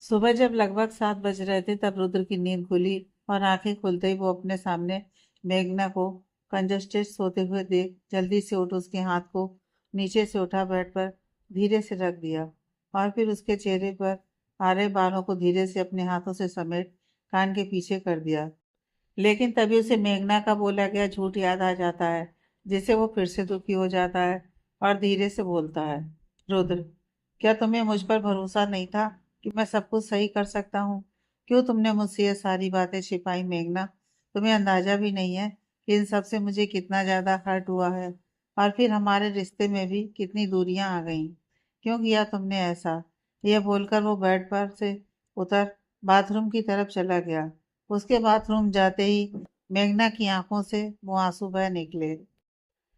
सुबह जब लगभग 7 बज रहे थे तब रुद्र की नींद खुली और आंखें खुलते ही वो अपने सामने मेघना को कंजस्टेड सोते हुए देख जल्दी से उठ उसके हाथ को नीचे से उठा बेड पर धीरे से रख दिया और फिर उसके चेहरे पर आ रहे बालों को धीरे से अपने हाथों से समेट कान के पीछे कर दिया। लेकिन तभी उसे मेघना का बोला गया झूठ याद आ जाता है, जिससे वो फिर से दुखी हो जाता है और धीरे से बोलता है, रुद्र, क्या तुम्हें मुझ पर भरोसा नहीं था कि मैं सब कुछ सही कर सकता हूँ? क्यों तुमने मुझसे ये सारी बातें छिपाई मेघना? तुम्हें अंदाजा भी नहीं है कि इन सब से मुझे कितना ज्यादा हर्ट हुआ है और फिर हमारे रिश्ते में भी कितनी दूरियां आ गईं। क्यों किया तुमने ऐसा? यह बोलकर वो बेड पर से उतर बाथरूम की तरफ चला गया। उसके बाथरूम जाते ही मेघना की आंखों से वो आंसू बह निकले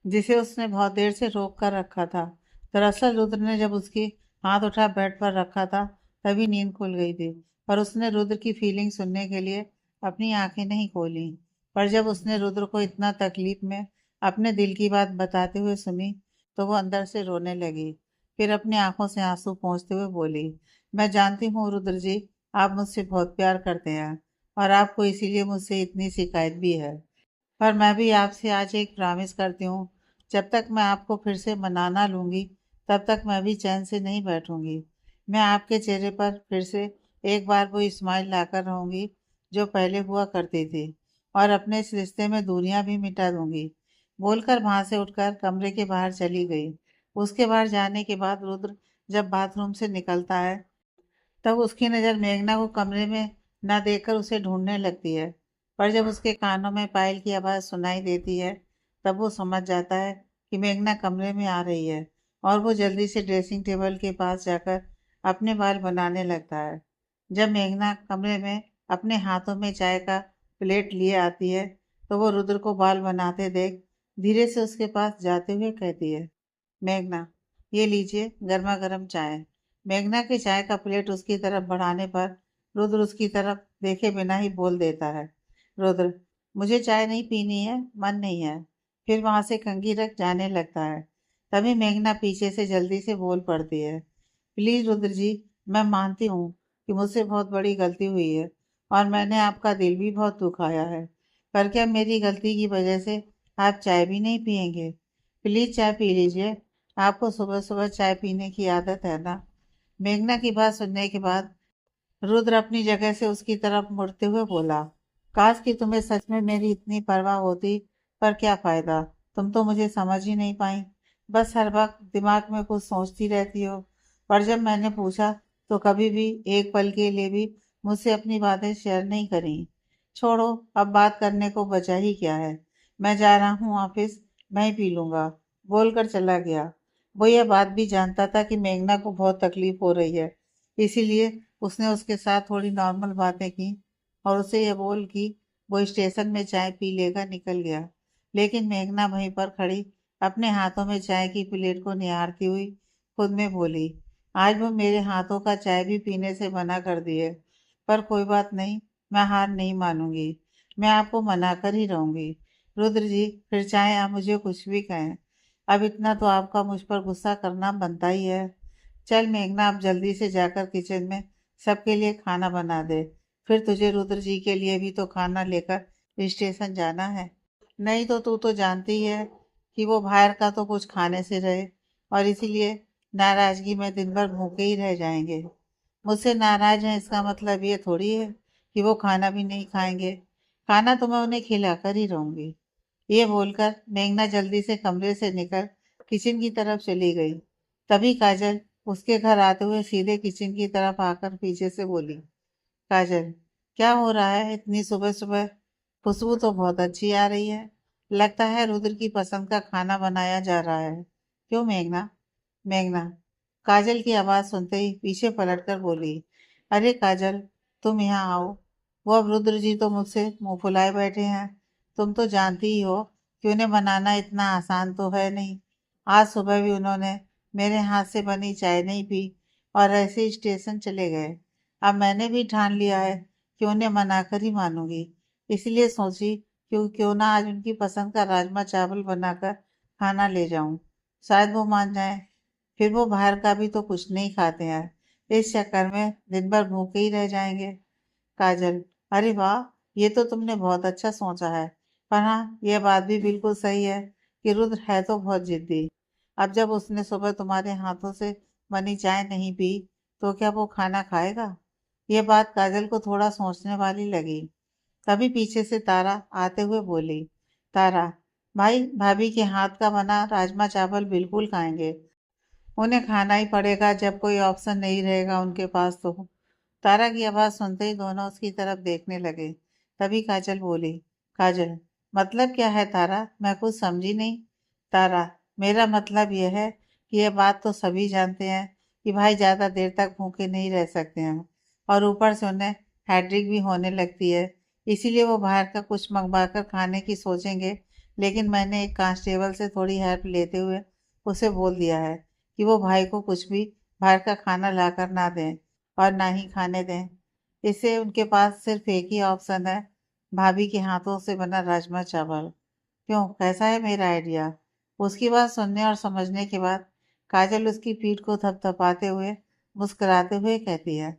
जिसे उसने बहुत देर से रोक कर रखा था। दरअसल रुद्र ने जब उसकी हाथ उठा बेड पर रखा था तभी नींद खुल गई थी, पर उसने रुद्र की फीलिंग सुनने के लिए अपनी आंखें नहीं खोली। पर जब उसने रुद्र को इतना तकलीफ में अपने दिल की बात बताते हुए सुनी तो वो अंदर से रोने लगी। फिर अपनी आंखों से आंसू पोंछते हुए बोली, मैं जानती हूँ रुद्र जी, आप मुझसे बहुत प्यार करते हैं और आपको इसीलिए मुझसे इतनी शिकायत भी है। पर मैं भी आपसे आज एक प्रॉमिस करती हूँ, जब तक मैं आपको फिर से मना ना लूँगी तब तक मैं भी चैन से नहीं बैठूंगी। मैं आपके चेहरे पर फिर से एक बार वो स्माइल लाकर रहूंगी जो पहले हुआ करती थी और अपने इस रिश्ते में दूरियां भी मिटा दूंगी। बोलकर वहां से उठकर कमरे के बाहर चली गई। उसके बाहर जाने के बाद रुद्र जब बाथरूम से निकलता है तब उसकी नज़र मेघना को कमरे में न देखकर उसे ढूंढने लगती है। पर जब उसके कानों में पायल की आवाज़ सुनाई देती है तब वो समझ जाता है कि मेघना कमरे में आ रही है और वो जल्दी से ड्रेसिंग टेबल के पास जाकर अपने बाल बनाने लगता है। जब मेघना कमरे में अपने हाथों में चाय का प्लेट लिए आती है तो वो रुद्र को बाल बनाते देख धीरे से उसके पास जाते हुए कहती है, मेघना, ये लीजिए गर्मा गर्म चाय। मेघना की चाय का प्लेट उसकी तरफ बढ़ाने पर रुद्र उसकी तरफ देखे बिना ही बोल देता है, रुद्र, मुझे चाय नहीं पीनी है, मन नहीं है। फिर वहां से कंघी रख जाने लगता है। तभी मेघना पीछे से जल्दी से बोल पड़ती है, प्लीज रुद्र जी, मैं मानती हूँ कि मुझसे बहुत बड़ी गलती हुई है और मैंने आपका दिल भी बहुत दुखाया है, पर क्या मेरी गलती की वजह से आप चाय भी नहीं पियेंगे? प्लीज चाय पी लीजिए, आपको सुबह सुबह चाय पीने की आदत है ना? मेघना की बात सुनने के बाद रुद्र अपनी जगह से उसकी तरफ मुड़ते हुए बोला, काश कि तुम्हें सच में मेरी इतनी परवाह होती, पर क्या फायदा, तुम तो मुझे समझ ही नहीं पाई। बस हर वक्त दिमाग में कुछ सोचती रहती हो। पर जब मैंने पूछा तो कभी भी एक पल के लिए भी मुझसे अपनी बातें शेयर नहीं करी। छोड़ो, अब बात करने को बचा ही क्या है। मैं जा रहा हूँ ऑफिस, मैं ही पी लूंगा। बोलकर चला गया। वो यह बात भी जानता था कि मेघना को बहुत तकलीफ हो रही है, इसीलिए उसने उसके साथ थोड़ी नॉर्मल बातें की और उसे यह बोल कि वो स्टेशन में चाय पी लेगा निकल गया। लेकिन मेघना वहीं पर खड़ी अपने हाथों में चाय की प्लेट को निहारती हुई खुद में बोली, आज वो मेरे हाथों का चाय भी पीने से मना कर दिए, पर कोई बात नहीं, मैं हार नहीं मानूंगी। मैं आपको मना कर ही रहूंगी। रुद्र जी, फिर चाहे आप मुझे कुछ भी कहें, अब इतना तो आपका मुझ पर गुस्सा करना बनता ही है। चल मेघना, आप जल्दी से जाकर किचन में सबके लिए खाना बना दे। फिर तुझे रुद्र जी के लिए भी तो खाना लेकर स्टेशन जाना है। नहीं तो तू तो जानती ही है कि वो बाहर का तो कुछ खाने से रहे और इसीलिए नाराजगी में दिन भर भूखे ही रह जाएंगे। मुझसे नाराज हैं इसका मतलब ये थोड़ी है कि वो खाना भी नहीं खाएंगे। खाना तो मैं उन्हें खिलाकर ही रहूंगी। ये बोलकर मेघना जल्दी से कमरे से निकल किचन की तरफ चली गई। तभी काजल उसके घर आते हुए सीधे किचन की तरफ आकर पीछे से बोली, काजल, क्या हो रहा है इतनी सुबह सुबह? खुशबू तो बहुत अच्छी आ रही है। लगता है रुद्र की पसंद का खाना बनाया जा रहा है। क्यों मेघना? मेघना काजल की आवाज सुनते ही पीछे पलटकर बोली, अरे काजल, तुम यहाँ आओ। वो अब रुद्र जी तो मुझसे मुंह फुलाए बैठे हैं। तुम तो जानती ही हो कि उन्हें मनाना इतना आसान तो है नहीं। आज सुबह भी उन्होंने मेरे हाथ से बनी चाय नहीं पी और ऐसे ही स्टेशन चले गए। अब मैंने भी ठान लिया है कि उन्हें मना कर ही मानूंगी। इसलिए सोची क्यों ना आज उनकी पसंद का राजमा चावल बनाकर खाना ले जाऊं। शायद वो मान जाए। फिर वो बाहर का भी तो कुछ नहीं खाते हैं। इस चक्कर में दिन भर भूखे ही रह जाएंगे। काजल, अरे वाह, ये तो तुमने बहुत अच्छा सोचा है। पर हाँ, यह बात भी बिल्कुल सही है कि रुद्र है तो बहुत जिद्दी। अब जब उसने सुबह तुम्हारे हाथों से बनी चाय नहीं पी, तो क्या वो खाना खाएगा? यह बात काजल को थोड़ा सोचने वाली लगी। तभी पीछे से तारा आते हुए बोली, तारा, भाई भाभी के हाथ का बना राजमा चावल बिल्कुल खाएंगे। उन्हें खाना ही पड़ेगा जब कोई ऑप्शन नहीं रहेगा उनके पास तो। तारा की आवाज सुनते ही दोनों उसकी तरफ देखने लगे। तभी काजल बोली, काजल, मतलब क्या है तारा? मैं कुछ समझी नहीं। तारा, मेरा मतलब यह है कि यह बात तो सभी जानते हैं कि भाई ज्यादा देर तक भूखे नहीं रह सकते हैं, और ऊपर से उन्हें हैड्रिक भी होने लगती है। इसीलिए वो बाहर का कुछ मंगवा कर खाने की सोचेंगे। लेकिन मैंने एक कांस्टेबल से थोड़ी हेल्प लेते हुए उसे बोल दिया है कि वो भाई को कुछ भी बाहर का खाना लाकर ना दें और ना ही खाने दें। इससे उनके पास सिर्फ एक ही ऑप्शन है, भाभी के हाथों से बना राजमा चावल। क्यों, कैसा है मेरा आइडिया? उसकी बात सुनने और समझने के बाद काजल उसकी पीठ को थपथपाते हुए मुस्कुराते हुए कहती है,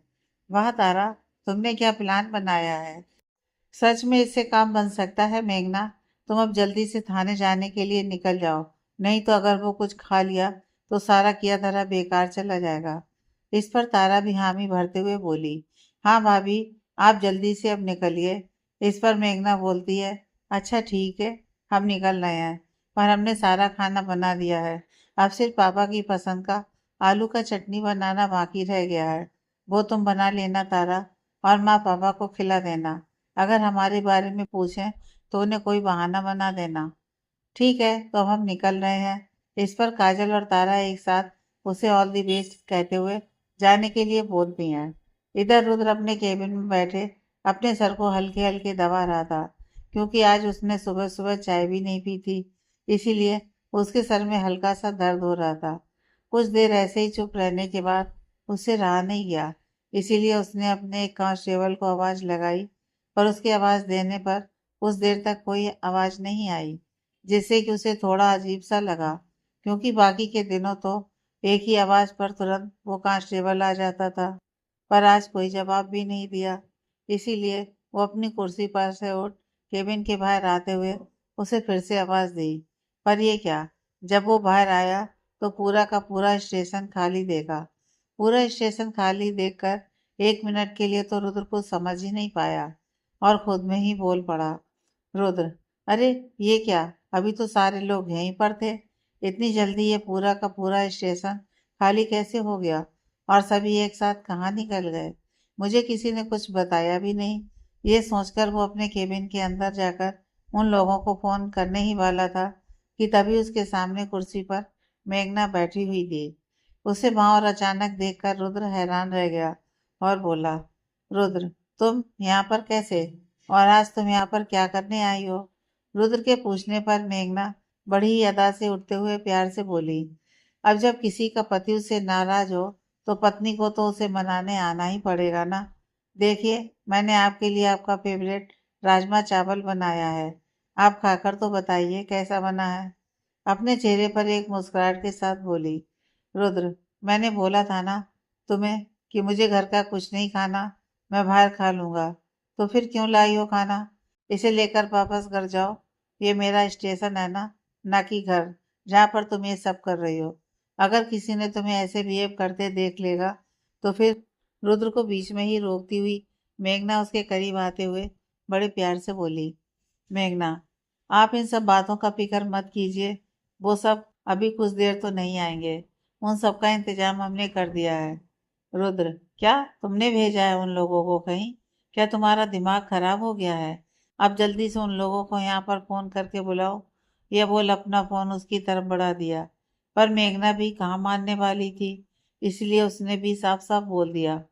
वाह तारा, तुमने क्या प्लान बनाया है। सच में इससे काम बन सकता है मेघना। तुम अब जल्दी से थाने जाने के लिए निकल जाओ। नहीं तो अगर वो कुछ खा लिया तो सारा किया धरा बेकार चला जाएगा। इस पर तारा भी हामी भरते हुए बोली, हाँ भाभी, आप जल्दी से अब निकलिए। इस पर मेघना बोलती है, अच्छा ठीक है, हम निकल रहे हैं, पर हमने सारा खाना बना दिया है। अब सिर्फ पापा की पसंद का आलू का चटनी बनाना बाकी रह गया है। वो तुम बना लेना तारा, और माँ पापा को खिला देना। अगर हमारे बारे में पूछें तो उन्हें कोई बहाना बना देना। ठीक है, तो अब हम निकल रहे हैं। इस पर काजल और तारा एक साथ उसे ऑल द बेस्ट कहते हुए जाने के लिए बोलती हैं। इधर रुद्र अपने केबिन में बैठे अपने सर को हल्के हल्के दबा रहा था, क्योंकि आज उसने सुबह सुबह चाय भी नहीं पी थी। इसीलिए उसके सर में हल्का सा दर्द हो रहा था। कुछ देर ऐसे ही चुप रहने के बाद उससे रहा नहीं गया। इसीलिए उसने अपने एक कांस्टेबल को आवाज लगाई, पर उसकी आवाज देने पर कुछ देर तक कोई आवाज नहीं आई, जिससे कि उसे थोड़ा अजीब सा लगा, क्योंकि बाकी के दिनों तो एक ही आवाज पर तुरंत वो कांस्टेबल आ जाता था। पर आज कोई जवाब भी नहीं दिया। इसीलिए वो अपनी कुर्सी पर से उठ केबिन के बाहर आते हुए उसे फिर से आवाज दी। पर ये क्या, जब वो बाहर आया तो पूरा का पूरा स्टेशन खाली देखा। पूरा स्टेशन खाली देखकर एक मिनट के लिए तो रुद्र को समझ ही नहीं पाया, और खुद में ही बोल पड़ा, रुद्र, अरे ये क्या, अभी तो सारे लोग यहीं पर थे। इतनी जल्दी ये पूरा का पूरा स्टेशन खाली कैसे हो गया, और सभी एक साथ कहाँ निकल गए? मुझे किसी ने कुछ बताया भी नहीं। ये सोचकर वो अपने केबिन के अंदर जाकर उन लोगों को फोन करने ही वाला था कि तभी उसके सामने कुर्सी पर मेघना बैठी हुई थी। उसे वहां और अचानक देखकर रुद्र हैरान रह गया और बोला, रुद्र, तुम यहाँ पर कैसे? और आज तुम यहाँ पर क्या करने आई हो? रुद्र के पूछने पर मेघना बड़ी ही अदा से उठते हुए प्यार से बोली, अब जब किसी का पति उससे नाराज हो तो पत्नी को तो उसे मनाने आना ही पड़ेगा ना। देखिए, मैंने आपके लिए आपका फेवरेट राजमा चावल बनाया है। आप खाकर तो बताइए कैसा बना है। अपने चेहरे पर एक मुस्कुराहट के साथ बोली, रुद्र, मैंने बोला था ना तुम्हें कि मुझे घर का कुछ नहीं खाना, मैं बाहर खा लूंगा। तो फिर क्यों लाई हो खाना? इसे लेकर वापस घर जाओ। ये मेरा स्टेशन है ना कि घर जहाँ पर तुम ये सब कर रही हो। अगर किसी ने तुम्हें ऐसे बिहेव करते देख लेगा तो फिर। रुद्र को बीच में ही रोकती हुई मेघना उसके करीब आते हुए बड़े प्यार से बोली, मेघना, आप इन सब बातों का फिक्र मत कीजिए। वो सब अभी कुछ देर तो नहीं आएंगे। उन सब का इंतजाम हमने कर दिया है। रुद्र, क्या तुमने भेजा है उन लोगों को कहीं? क्या तुम्हारा दिमाग खराब हो गया है? अब जल्दी से उन लोगों को यहाँ पर फोन करके बुलाओ। यह बोल अपना फोन उसकी तरफ बढ़ा दिया। पर मेघना भी कहाँ मानने वाली थी, इसलिए उसने भी साफ साफ बोल दिया,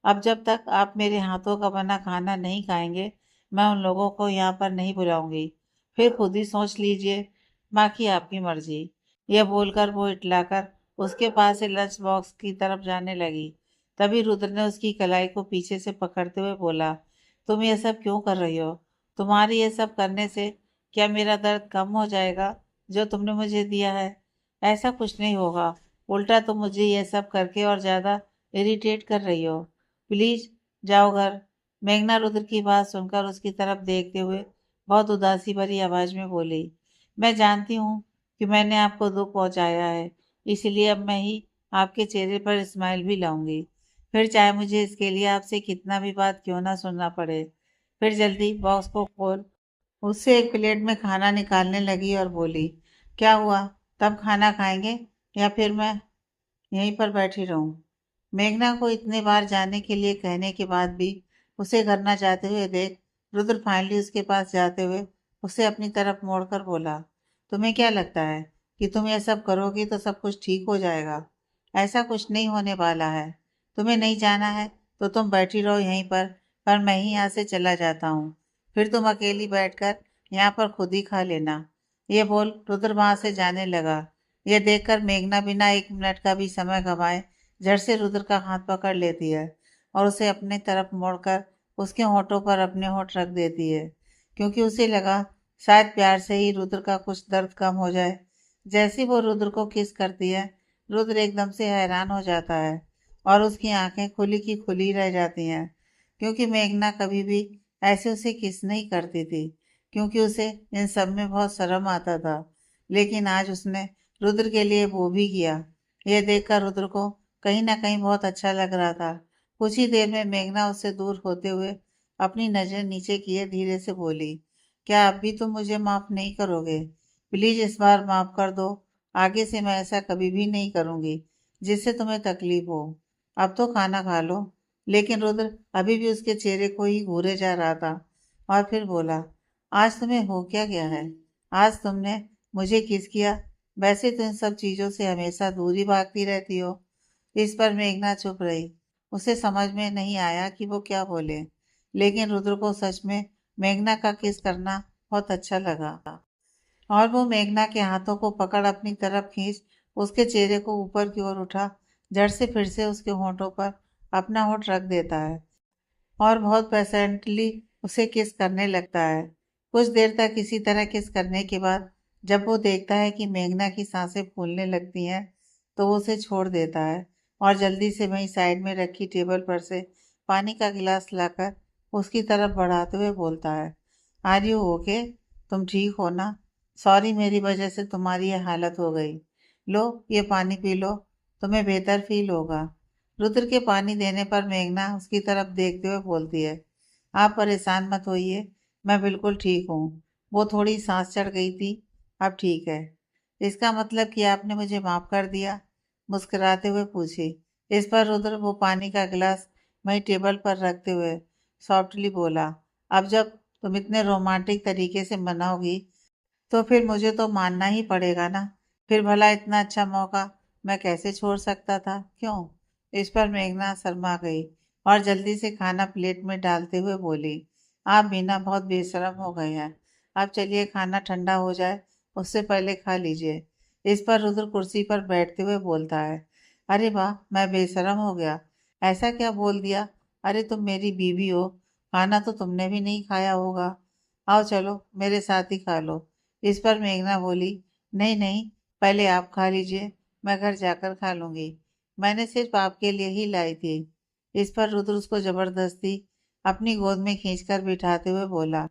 अब जब तक आप मेरे हाथों का बना खाना नहीं खाएंगे, मैं उन लोगों को यहाँ पर नहीं बुलाऊंगी। फिर खुद ही सोच लीजिए, बाकी आपकी मर्जी। यह बोलकर वो इटलाकर उसके पास से लंच बॉक्स की तरफ जाने लगी। तभी रुद्र ने उसकी कलाई को पीछे से पकड़ते हुए बोला, तुम ये सब क्यों कर रही हो? तुम्हारे ये सब करने से क्या मेरा दर्द कम हो जाएगा जो तुमने मुझे दिया है? ऐसा कुछ नहीं होगा। उल्टा तुम मुझे ये सब करके और ज़्यादा इरिटेट कर रही हो। प्लीज जाओ घर। मेघना रुद्र की बात सुनकर उसकी तरफ देखते हुए बहुत उदासी भरी आवाज में बोली, मैं जानती हूँ कि मैंने आपको दुख पहुंचाया है, इसलिए अब मैं ही आपके चेहरे पर स्माइल भी लाऊंगी, फिर चाहे मुझे इसके लिए आपसे कितना भी बात क्यों ना सुनना पड़े। फिर जल्दी बॉक्स को खोल उससे एक प्लेट में खाना निकालने लगी और बोली, क्या हुआ, तब खाना खाएंगे या फिर मैं यहीं पर बैठी रहूं। मेघना को इतने बार जाने के लिए कहने के बाद भी उसे घर न जाते हुए देख रुद्र फाइनली उसके पास जाते हुए उसे अपनी तरफ मोड़कर बोला, तुम्हें क्या लगता है कि तुम ये सब करोगी तो सब कुछ ठीक हो जाएगा? ऐसा कुछ नहीं होने वाला है। तुम्हें नहीं जाना है तो तुम बैठी रहो यहीं पर मैं ही यहाँ से चला जाता हूँ। फिर तुम अकेली बैठकर यहाँ पर खुद ही खा लेना। ये बोल रुद्र वहां से जाने लगा। यह देखकर मेघना बिना एक मिनट का भी समय गंवाए झट से रुद्र का हाथ पकड़ लेती है और उसे अपनी तरफ मोड़कर उसके होठों पर अपने होठ रख देती है, क्योंकि उसे लगा शायद प्यार से ही रुद्र का कुछ दर्द कम हो जाए। जैसे वो रुद्र को किस करती है, रुद्र एकदम से हैरान हो जाता है और उसकी आंखें खुली की खुली रह जाती हैं, क्योंकि मेघना कभी भी ऐसे उसे किस नहीं करती थी, क्योंकि उसे इन सब में बहुत शर्म आता था। लेकिन आज उसने रुद्र के लिए वो भी किया। यह देखकर रुद्र को कहीं ना कहीं बहुत अच्छा लग रहा था। कुछ ही देर में मेघना उससे दूर होते हुए अपनी नजर नीचे किए धीरे से बोली, क्या अब भी तुम मुझे माफ नहीं करोगे? प्लीज इस बार माफ कर दो। आगे से मैं ऐसा कभी भी नहीं करूंगी जिससे तुम्हें तकलीफ हो। अब तो खाना खा लो। लेकिन रुद्र अभी भी उसके चेहरे को ही घूरे जा रहा था और फिर बोला, आज तुम्हें हो क्या गया है? आज तुमने मुझे किस किया? वैसे तो इन सब चीजों से हमेशा दूरी भागती रहती हो। इस पर मेघना चुप रही। उसे समझ में नहीं आया कि वो क्या बोले, लेकिन रुद्र को सच में मेघना का किस करना बहुत अच्छा लगा और वो मेघना के हाथों को पकड़ अपनी तरफ खींच उसके चेहरे को ऊपर की ओर उठा झट से फिर से उसके होठों पर अपना होठ रख देता है और बहुत पेशेंटली उसे किस करने लगता है। कुछ देर तक इसी तरह किस करने के बाद जब वो देखता है कि मेघना की सांसें फूलने लगती हैं, तो वो उसे छोड़ देता है और जल्दी से वहीं साइड में रखी टेबल पर से पानी का गिलास लाकर उसकी तरफ बढ़ाते हुए बोलता है, आर यू ओके? तुम ठीक हो ना? सॉरी मेरी वजह से तुम्हारी ये हालत हो गई। लो ये पानी पी लो, तुम्हें बेहतर फील होगा। रुद्र के पानी देने पर मेघना उसकी तरफ देखते हुए बोलती है, आप परेशान मत होइए, मैं बिल्कुल ठीक हूँ। वो थोड़ी सांस चढ़ गई थी, अब ठीक है। इसका मतलब कि आपने मुझे माफ कर दिया? मुस्कुराते हुए पूछी। इस पर रुद्र वो पानी का गिलास वहीं टेबल पर रखते हुए सॉफ्टली बोला, अब जब तुम इतने रोमांटिक तरीके से मनाओगी तो फिर मुझे तो मानना ही पड़ेगा ना। फिर भला इतना अच्छा मौका मैं कैसे छोड़ सकता था, क्यों? इस पर मेघना शर्मा गई और जल्दी से खाना प्लेट में डालते हुए बोली, आप भी ना बहुत बेशर्म हो गए हैं। अब चलिए खाना ठंडा हो जाए, उससे पहले खा लीजिए। इस पर रुद्र कुर्सी पर बैठते हुए बोलता है, अरे वाह, मैं बेशर्म हो गया? ऐसा क्या बोल दिया? अरे तुम मेरी बीवी हो, खाना तो तुमने भी नहीं खाया होगा। आओ चलो मेरे साथ ही खा लो। इस पर मेघना बोली, नहीं नहीं, पहले आप खा लीजिए, मैं घर जाकर खा लूंगी। मैंने सिर्फ आपके लिए ही लाई थी। इस पर रुद्र उसको जबरदस्ती अपनी गोद में खींचकर बिठाते हुए बोला,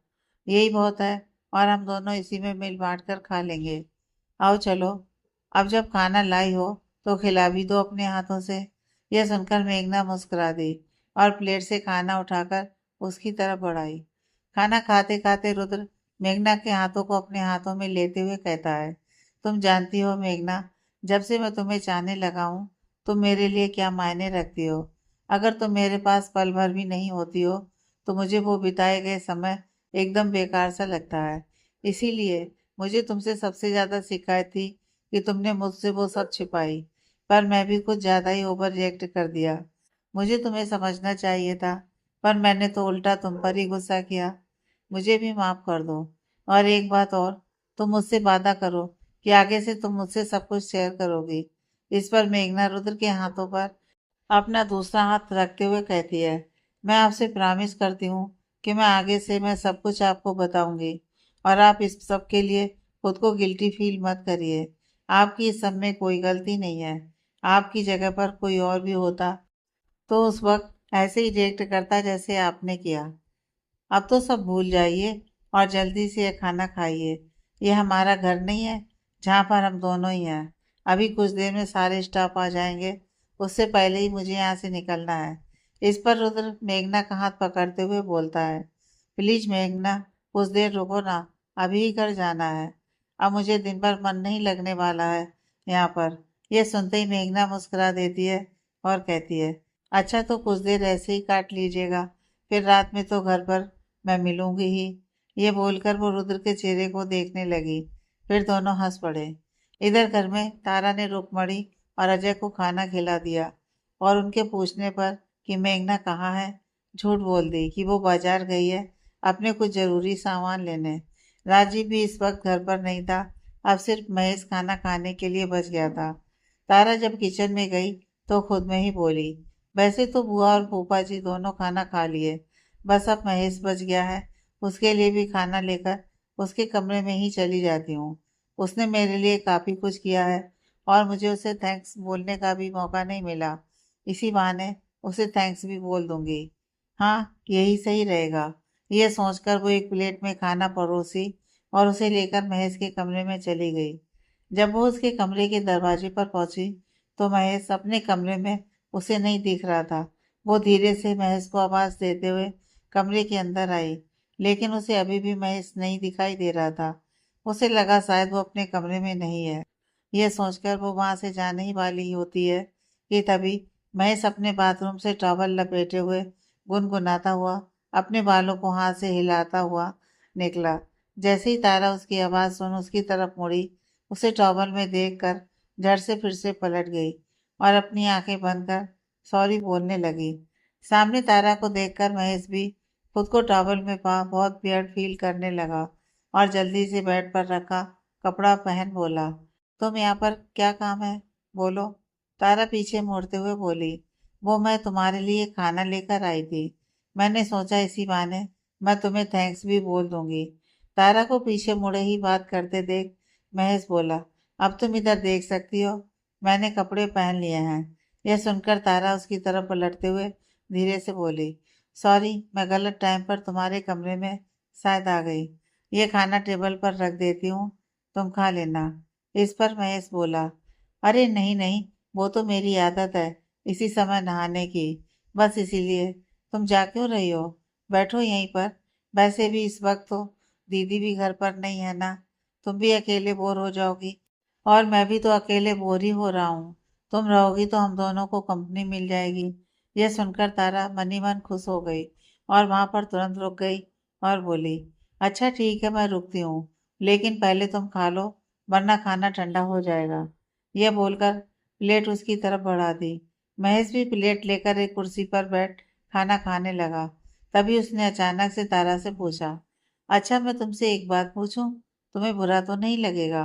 यही बहुत है और हम दोनों इसी में मिल बांट कर खा लेंगे। आओ चलो, अब जब खाना लाई हो तो खिला भी दो अपने हाथों से। यह सुनकर मेघना मुस्कुरा दी और प्लेट से खाना उठाकर उसकी तरफ बढ़ाई। खाना खाते खाते रुद्र मेघना के हाथों को अपने हाथों में लेते हुए कहता है, तुम जानती हो मेघना, जब से मैं तुम्हें चाहने लगा हूँ तुम मेरे लिए क्या मायने रखती हो। अगर तुम मेरे पास पल भर भी नहीं होती हो तो मुझे वो बिताए गए समय एकदम बेकार सा लगता है। इसीलिए मुझे तुमसे सबसे ज्यादा शिकायत थी कि तुमने मुझसे वो सब छिपाई, पर मैं भी कुछ ज्यादा ही ओवर रिएक्ट कर दिया। मुझे तुम्हें समझना चाहिए था, पर मैंने तो उल्टा तुम पर ही गुस्सा किया। मुझे भी माफ कर दो। और एक बात और, तुम मुझसे वादा करो कि आगे से तुम मुझसे सब कुछ शेयर करोगी। इस पर मेघना रुद्र के हाथों पर अपना दूसरा हाथ रखते हुए कहती है, मैं आपसे प्रॉमिस करती हूँ कि मैं आगे से मैं सब कुछ आपको बताऊंगी और आप इस सब के लिए खुद को गिल्टी फील मत करिए। आपकी इस सब में कोई गलती नहीं है। आपकी जगह पर कोई और भी होता तो उस वक्त ऐसे ही रिएक्ट करता जैसे आपने किया। अब तो सब भूल जाइए और जल्दी से ये खाना खाइए। ये हमारा घर नहीं है जहाँ पर हम दोनों ही हैं। अभी कुछ देर में सारे स्टाफ आ जाएंगे, उससे पहले ही मुझे यहाँ से निकलना है। इस पर रुद्र मेघना का हाथ पकड़ते हुए बोलता है, प्लीज मेघना, कुछ देर रुको ना, अभी ही घर जाना है। अब मुझे दिन भर मन नहीं लगने वाला है यहाँ पर। यह सुनते ही मेघना मुस्कुरा देती है और कहती है, अच्छा तो कुछ देर ऐसे ही काट लीजिएगा, फिर रात में तो घर पर मैं मिलूंगी ही। ये बोलकर वो रुद्र के चेहरे को देखने लगी। फिर दोनों हंस पड़े। इधर घर में तारा ने रुक्मणी और अजय को खाना खिला दिया और उनके पूछने पर कि मेघना कहाँ है, झूठ बोल दी कि वो बाजार गई है अपने कुछ जरूरी सामान लेने। राजीव भी इस वक्त घर पर नहीं था। अब सिर्फ महेश खाना खाने के लिए बच गया था। तारा जब किचन में गई तो खुद में ही बोली, वैसे तो बुआ और फूफा जी दोनों खाना खा लिए, बस अब महेश बच गया है। उसके लिए भी खाना लेकर उसके कमरे में ही चली जाती हूँ। उसने मेरे लिए काफ़ी कुछ किया है और मुझे उसे थैंक्स बोलने का भी मौका नहीं मिला। इसी बहाने उसे थैंक्स भी बोल दूंगी। हाँ, यही सही रहेगा। यह सोचकर वो एक प्लेट में खाना परोसी और उसे लेकर महेश के कमरे में चली गई। जब वो उसके कमरे के दरवाजे पर पहुंची तो महेश अपने कमरे में उसे नहीं दिख रहा था। वो धीरे से महेश को आवाज़ देते हुए कमरे के अंदर आई, लेकिन उसे अभी भी महेश नहीं दिखाई दे रहा था। उसे लगा शायद वो अपने कमरे में नहीं है। यह सोचकर वो वहां से जाने ही वाली होती है कि तभी महेश अपने बाथरूम से टॉवल लपेटे हुए गुनगुनाता हुआ अपने बालों को हाथ से हिलाता हुआ निकला। जैसे ही तारा उसकी आवाज़ सुन उसकी तरफ मुड़ी, उसे टॉवल में देखकर झट से फिर से पलट गई और अपनी आंखें बंद कर सॉरी बोलने लगी। सामने तारा को देखकर महेश भी खुद को टॉवल में पा बहुत वियर्ड फील करने लगा और जल्दी से बेड पर रखा कपड़ा पहन बोला, तुम यहाँ पर क्या काम है, बोलो। तारा पीछे मुड़ते हुए बोली, वो मैं तुम्हारे लिए खाना लेकर आई थी। मैंने सोचा इसी बहाने मैं तुम्हें थैंक्स भी बोल दूंगी। तारा को पीछे मुड़े ही बात करते देख महेश बोला, अब तुम इधर देख सकती हो, मैंने कपड़े पहन लिए हैं। यह सुनकर तारा उसकी तरफ पलटते हुए धीरे से बोली, सॉरी, मैं गलत टाइम पर तुम्हारे कमरे में शायद आ गई। ये खाना टेबल पर रख देती हूँ, तुम खा लेना। इस पर महेश बोला, अरे नहीं नहीं, वो तो मेरी आदत है इसी समय नहाने की, बस इसीलिए। तुम जा क्यों रही हो, बैठो यहीं पर। वैसे भी इस वक्त तो दीदी भी घर पर नहीं है ना, तुम भी अकेले बोर हो जाओगी और मैं भी तो अकेले बोर ही हो रहा हूँ। तुम रहोगी तो हम दोनों को कंपनी मिल जाएगी। यह सुनकर तारा मनी मन खुश हो गई और वहां पर तुरंत रुक गई और बोली, अच्छा ठीक है, मैं रुकती हूँ, लेकिन पहले तुम खा लो, वरना खाना ठंडा हो जाएगा। यह बोलकर प्लेट उसकी तरफ बढ़ा दी। महेश भी प्लेट लेकर एक कुर्सी पर बैठ खाना खाने लगा। तभी उसने अचानक से तारा से पूछा, अच्छा मैं तुमसे एक बात पूछूं, तुम्हें बुरा तो नहीं लगेगा?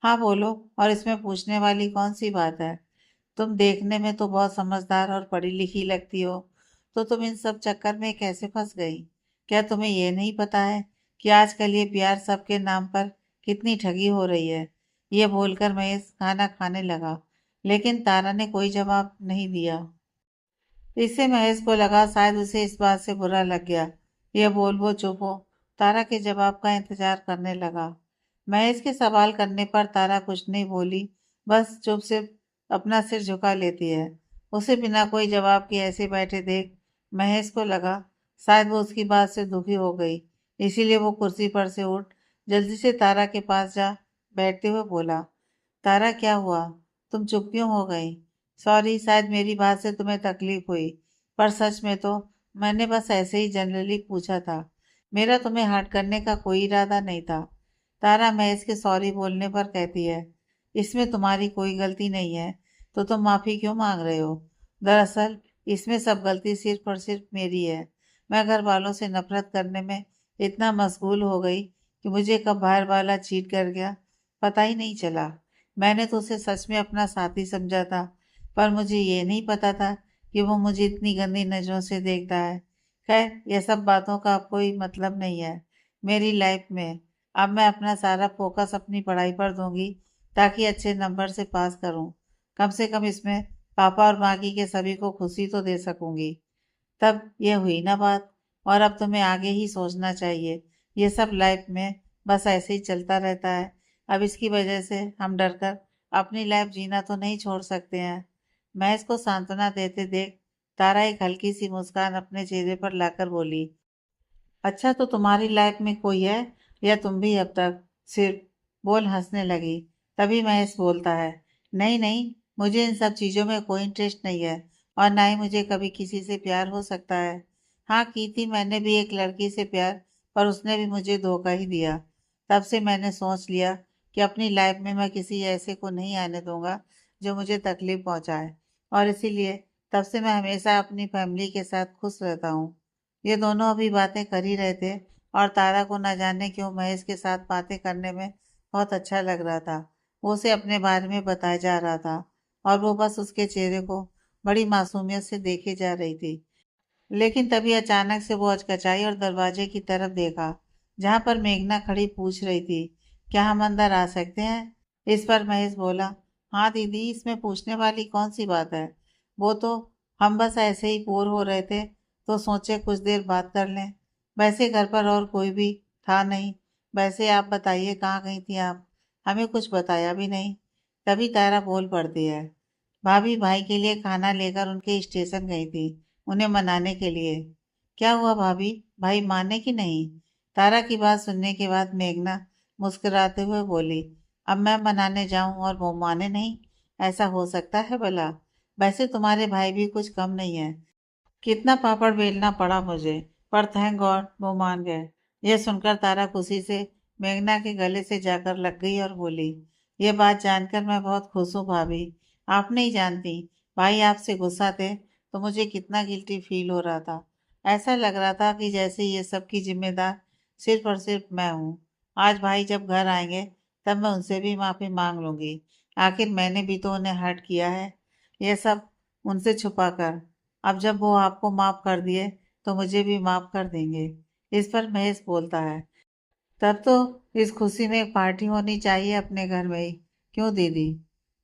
हाँ बोलो, और इसमें पूछने वाली कौन सी बात है? तुम देखने में तो बहुत समझदार और पढ़ी लिखी लगती हो, तो तुम इन सब चक्कर में कैसे फंस गई? क्या तुम्हें ये नहीं पता है कि आजकल ये प्यार सबके नाम पर कितनी ठगी हो रही है? ये बोलकर महेश खाना खाने लगा, लेकिन तारा ने कोई जवाब नहीं दिया। इससे महेश को लगा शायद उसे इस बात से बुरा लग गया। यह बोल वो चुप हो तारा के जवाब का इंतजार करने लगा। महेश के सवाल करने पर तारा कुछ नहीं बोली, बस चुप से अपना सिर झुका लेती है। उसे बिना कोई जवाब के ऐसे बैठे देख महेश को लगा शायद वो उसकी बात से दुखी हो गई। इसीलिए वो कुर्सी पर से उठ जल्दी से तारा के पास जा बैठते हुए बोला, तारा क्या हुआ, तुम चुप क्यों हो गई? सॉरी, शायद मेरी बात से तुम्हें तकलीफ हुई, पर सच में तो मैंने बस ऐसे ही जनरली पूछा था। मेरा तुम्हें हर्ट करने का कोई इरादा नहीं था। तारा महेश के सॉरी बोलने पर कहती है, इसमें तुम्हारी कोई गलती नहीं है, तो तुम माफ़ी क्यों मांग रहे हो? दरअसल इसमें सब गलती सिर्फ और सिर्फ मेरी है। मैं घर वालों से नफरत करने में इतना मशगूल हो गई कि मुझे कब बाहर वाला चीट कर गया पता ही नहीं चला। मैंने तो उसे सच में अपना साथी समझा था, पर मुझे ये नहीं पता था कि वो मुझे इतनी गंदी नज़रों से देखता है। खैर, ये सब बातों का अब कोई मतलब नहीं है मेरी लाइफ में। अब मैं अपना सारा फोकस अपनी पढ़ाई पर दूंगी ताकि अच्छे नंबर से पास करूं। कम से कम इसमें पापा और बाकी के सभी को खुशी तो दे सकूंगी। तब ये हुई ना बात। और अब तुम्हें आगे ही सोचना चाहिए। ये सब लाइफ में बस ऐसे ही चलता रहता है। अब इसकी वजह से हम डरकर अपनी लाइफ जीना तो नहीं छोड़ सकते हैं। मैं इसको सांत्वना देते देख तारा एक हल्की सी मुस्कान अपने चेहरे पर लाकर बोली, अच्छा तो तुम्हारी लाइफ में कोई है या तुम भी अब तक सिर्फ बोल हंसने लगी। तभी महेश बोलता है, नहीं नहीं, मुझे इन सब चीज़ों में कोई इंटरेस्ट नहीं है और ना ही मुझे कभी किसी से प्यार हो सकता है। हाँ की थी मैंने भी एक लड़की से प्यार, पर उसने भी मुझे धोखा ही दिया। तब से मैंने सोच लिया कि अपनी लाइफ में मैं किसी ऐसे को नहीं आने दूंगा जो मुझे तकलीफ पहुंचाए। और इसीलिए तब से मैं हमेशा अपनी फैमिली के साथ खुश रहता हूँ। ये दोनों अभी बातें कर ही रहे थे और तारा को न जाने क्यों महेश के साथ बातें करने में बहुत अच्छा लग रहा था। वो उसे अपने बारे में बताया जा रहा था और वो बस उसके चेहरे को बड़ी मासूमियत से देखे जा रही थी। लेकिन तभी अचानक से वो हचकचाई और दरवाजे की तरफ देखा, जहाँ पर मेघना खड़ी पूछ रही थी, क्या हम अंदर आ सकते हैं? इस पर महेश बोला, हाँ दीदी, इसमें पूछने वाली कौन सी बात है। वो तो हम बस ऐसे ही बोर हो रहे थे तो सोचे कुछ देर बात कर लें। वैसे घर पर और कोई भी था नहीं। वैसे आप बताइए कहाँ गई थी आप? हमें कुछ बताया भी नहीं। तभी तारा बोल पड़ती है, भाभी भाई के लिए खाना लेकर उनके स्टेशन गई थी, उन्हें मनाने के लिए। क्या हुआ भाभी, भाई माने कि नहीं? तारा की बात सुनने के बाद मेघना मुस्कुराते हुए बोली, अब मैं मनाने जाऊं और वो माने नहीं? ऐसा हो सकता है भला? वैसे तुम्हारे भाई भी कुछ कम नहीं है। कितना पापड़ बेलना पड़ा मुझे, पर थैंक गॉड वो मान गए। यह सुनकर तारा खुशी से मेघना के गले से जाकर लग गई और बोली, ये बात जानकर मैं बहुत खुश हूँ भाभी। आप नहीं जानती, भाई आपसे गुस्सा थे तो मुझे कितना गिल्टी फील हो रहा था। ऐसा लग रहा था कि जैसे ये सब की जिम्मेदार सिर्फ और सिर्फ मैं हूँ। आज भाई जब घर आएंगे तब मैं उनसे भी माफी मांग लूंगी। आखिर मैंने भी तो उन्हें हर्ट किया है, ये सब उनसे छुपा कर। अब जब वो आपको माफ कर दिए तो मुझे भी माफ कर देंगे। इस पर महेश बोलता है, तब तो इस खुशी में एक पार्टी होनी चाहिए अपने घर में ही। क्यों दीदी?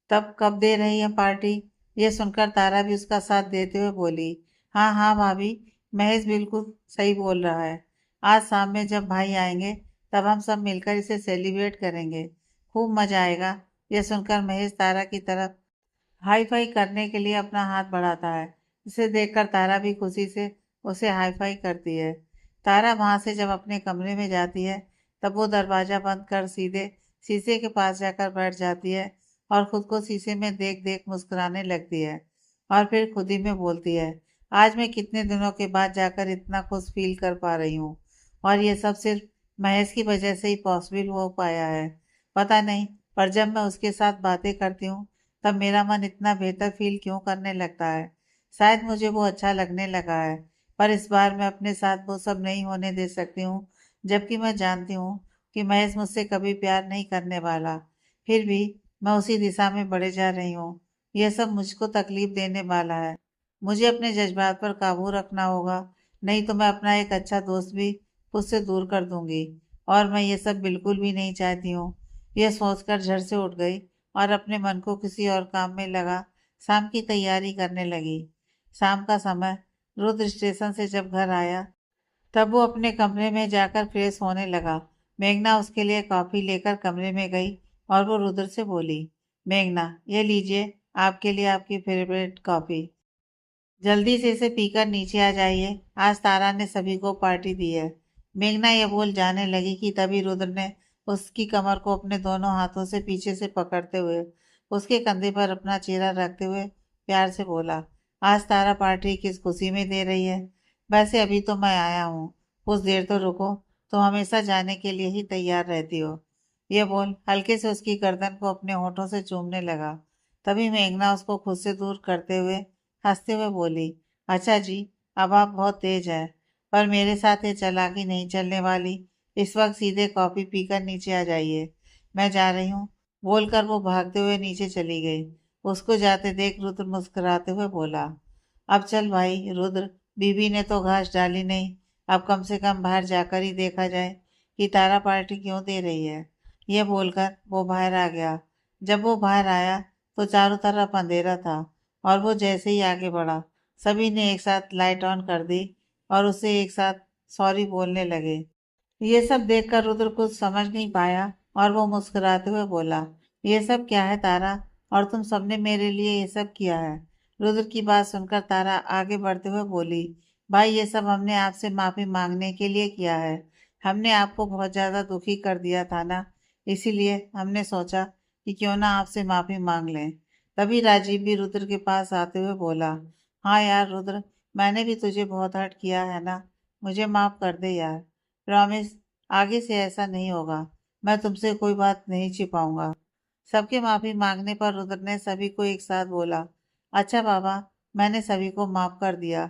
तब कब दे रही है पार्टी? ये सुनकर तारा भी उसका साथ देते हुए बोली, हाँ हाँ भाभी, महेश बिल्कुल सही बोल रहा है। आज शाम में जब भाई आएंगे तब हम सब मिलकर इसे सेलिब्रेट करेंगे। खूब मजा आएगा। यह सुनकर महेश तारा की तरफ हाई फाई करने के लिए अपना हाथ बढ़ाता है। इसे देखकर तारा भी खुशी से उसे हाई फाई करती है। तारा वहां से जब अपने कमरे में जाती है तब वो दरवाजा बंद कर सीधे शीशे के पास जाकर बैठ जाती है और खुद को शीशे में देख देख मुस्कुराने लगती है। और फिर खुद ही में बोलती है, आज मैं कितने दिनों के बाद जाकर इतना खुश फील कर पा रही हूँ। और ये सब सिर्फ महेश की वजह से ही पॉसिबल हो पाया है। पता नहीं, पर जब मैं उसके साथ बातें करती हूँ तब मेरा मन इतना बेहतर फील क्यों करने लगता है। शायद मुझे वो अच्छा लगने लगा है। पर इस बार मैं अपने साथ वो सब नहीं होने दे सकती हूँ, जबकि मैं जानती हूँ कि महेश मुझसे कभी प्यार नहीं करने वाला। फिर भी मैं उसी दिशा में बढ़े जा रही हूँ। यह सब मुझको तकलीफ देने वाला है। मुझे अपने जज्बात पर काबू रखना होगा, नहीं तो मैं अपना एक अच्छा दोस्त भी खुद से दूर कर दूंगी। और मैं ये सब बिल्कुल भी नहीं चाहती हूँ। यह सोचकर झट से उठ गई और अपने मन को किसी और काम में लगा शाम की तैयारी करने लगी। शाम का समय रुद्र स्टेशन से जब घर आया तब वो अपने कमरे में जाकर फ्रेश होने लगा। मेघना उसके लिए कॉफी लेकर कमरे में गई और वो रुद्र से बोली, मेघना ये लीजिए आपके लिए आपकी फेवरेट कॉफी। जल्दी से इसे पीकर नीचे आ जाइए, आज तारा ने सभी को पार्टी दी है। मेघना ये बोल जाने लगी कि तभी रुद्र ने उसकी कमर को अपने दोनों हाथों से पीछे से पकड़ते हुए उसके कंधे पर अपना चेहरा रखते हुए प्यार से बोला, आज तारा पार्टी किस खुशी में दे रही है? वैसे अभी तो मैं आया हूँ, कुछ देर तो रुको, तुम हमेशा जाने के लिए ही तैयार रहती हो। ये बोल हल्के से उसकी गर्दन को अपने होठों से चूमने लगा। तभी मेघना उसको खुद से दूर करते हुए हंसते हुए बोली, अच्छा जी, अब आप बहुत तेज है, पर मेरे साथ ये चालाकी नहीं चलने वाली। इस वक्त सीधे कॉफी पीकर नीचे आ जाइए, मैं जा रही हूँ। बोलकर वो भागते हुए नीचे चली गई। उसको जाते देख रुद्र मुस्कुराते हुए बोला, अब चल भाई रुद्र, बीबी ने तो घास डाली नहीं, अब कम से कम बाहर जाकर ही देखा जाए कि तारा पार्टी क्यों दे रही है। ये बोलकर वो बाहर आ गया। जब वो बाहर आया तो चारों तरफ अंधेरा था और वो जैसे ही आगे बढ़ा, सभी ने एक साथ लाइट ऑन कर दी और उसे एक साथ सॉरी बोलने लगे। ये सब देखकर रुद्र कुछ समझ नहीं पाया और वो मुस्कुराते हुए बोला, ये सब क्या है तारा, और तुम सबने मेरे लिए ये सब किया है? रुद्र की बात सुनकर तारा आगे बढ़ते हुए बोली, भाई ये सब हमने आपसे माफी मांगने के लिए किया है। हमने आपको बहुत ज्यादा दुखी कर दिया था ना, इसीलिए हमने सोचा कि क्यों ना आपसे माफी मांग लें। तभी राजीव भी रुद्र के पास आते हुए बोला, हाँ यार रुद्र, मैंने भी तुझे बहुत हर्ट किया है ना, मुझे माफ कर दे यार। प्रॉमिस, आगे से ऐसा नहीं होगा। मैं तुमसे कोई बात नहीं छिपाऊंगा। सबके माफी मांगने पर रुद्र ने सभी को एक साथ बोला, अच्छा बाबा, मैंने सभी को माफ कर दिया।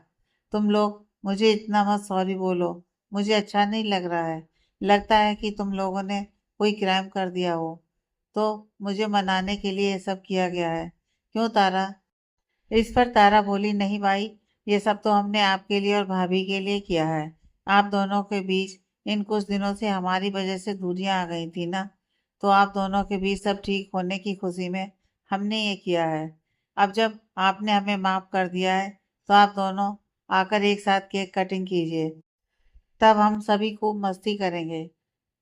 तुम लोग मुझे इतना मत सॉरी बोलो, मुझे अच्छा नहीं लग रहा है। लगता है कि तुम लोगों ने कोई क्राइम कर दिया हो, तो मुझे मनाने के लिए ये सब किया गया है। क्यों तारा? इस पर तारा बोली, नहीं भाई, ये सब तो हमने आपके लिए और भाभी के लिए किया है। आप दोनों के बीच इन कुछ दिनों से हमारी वजह से दूरियां आ गई थी ना, तो आप दोनों के बीच सब ठीक होने की खुशी में हमने ये किया है। अब जब आपने हमें माफ कर दिया है, तो आप दोनों आकर एक साथ केक कटिंग कीजिए, तब हम सभी खूब मस्ती करेंगे।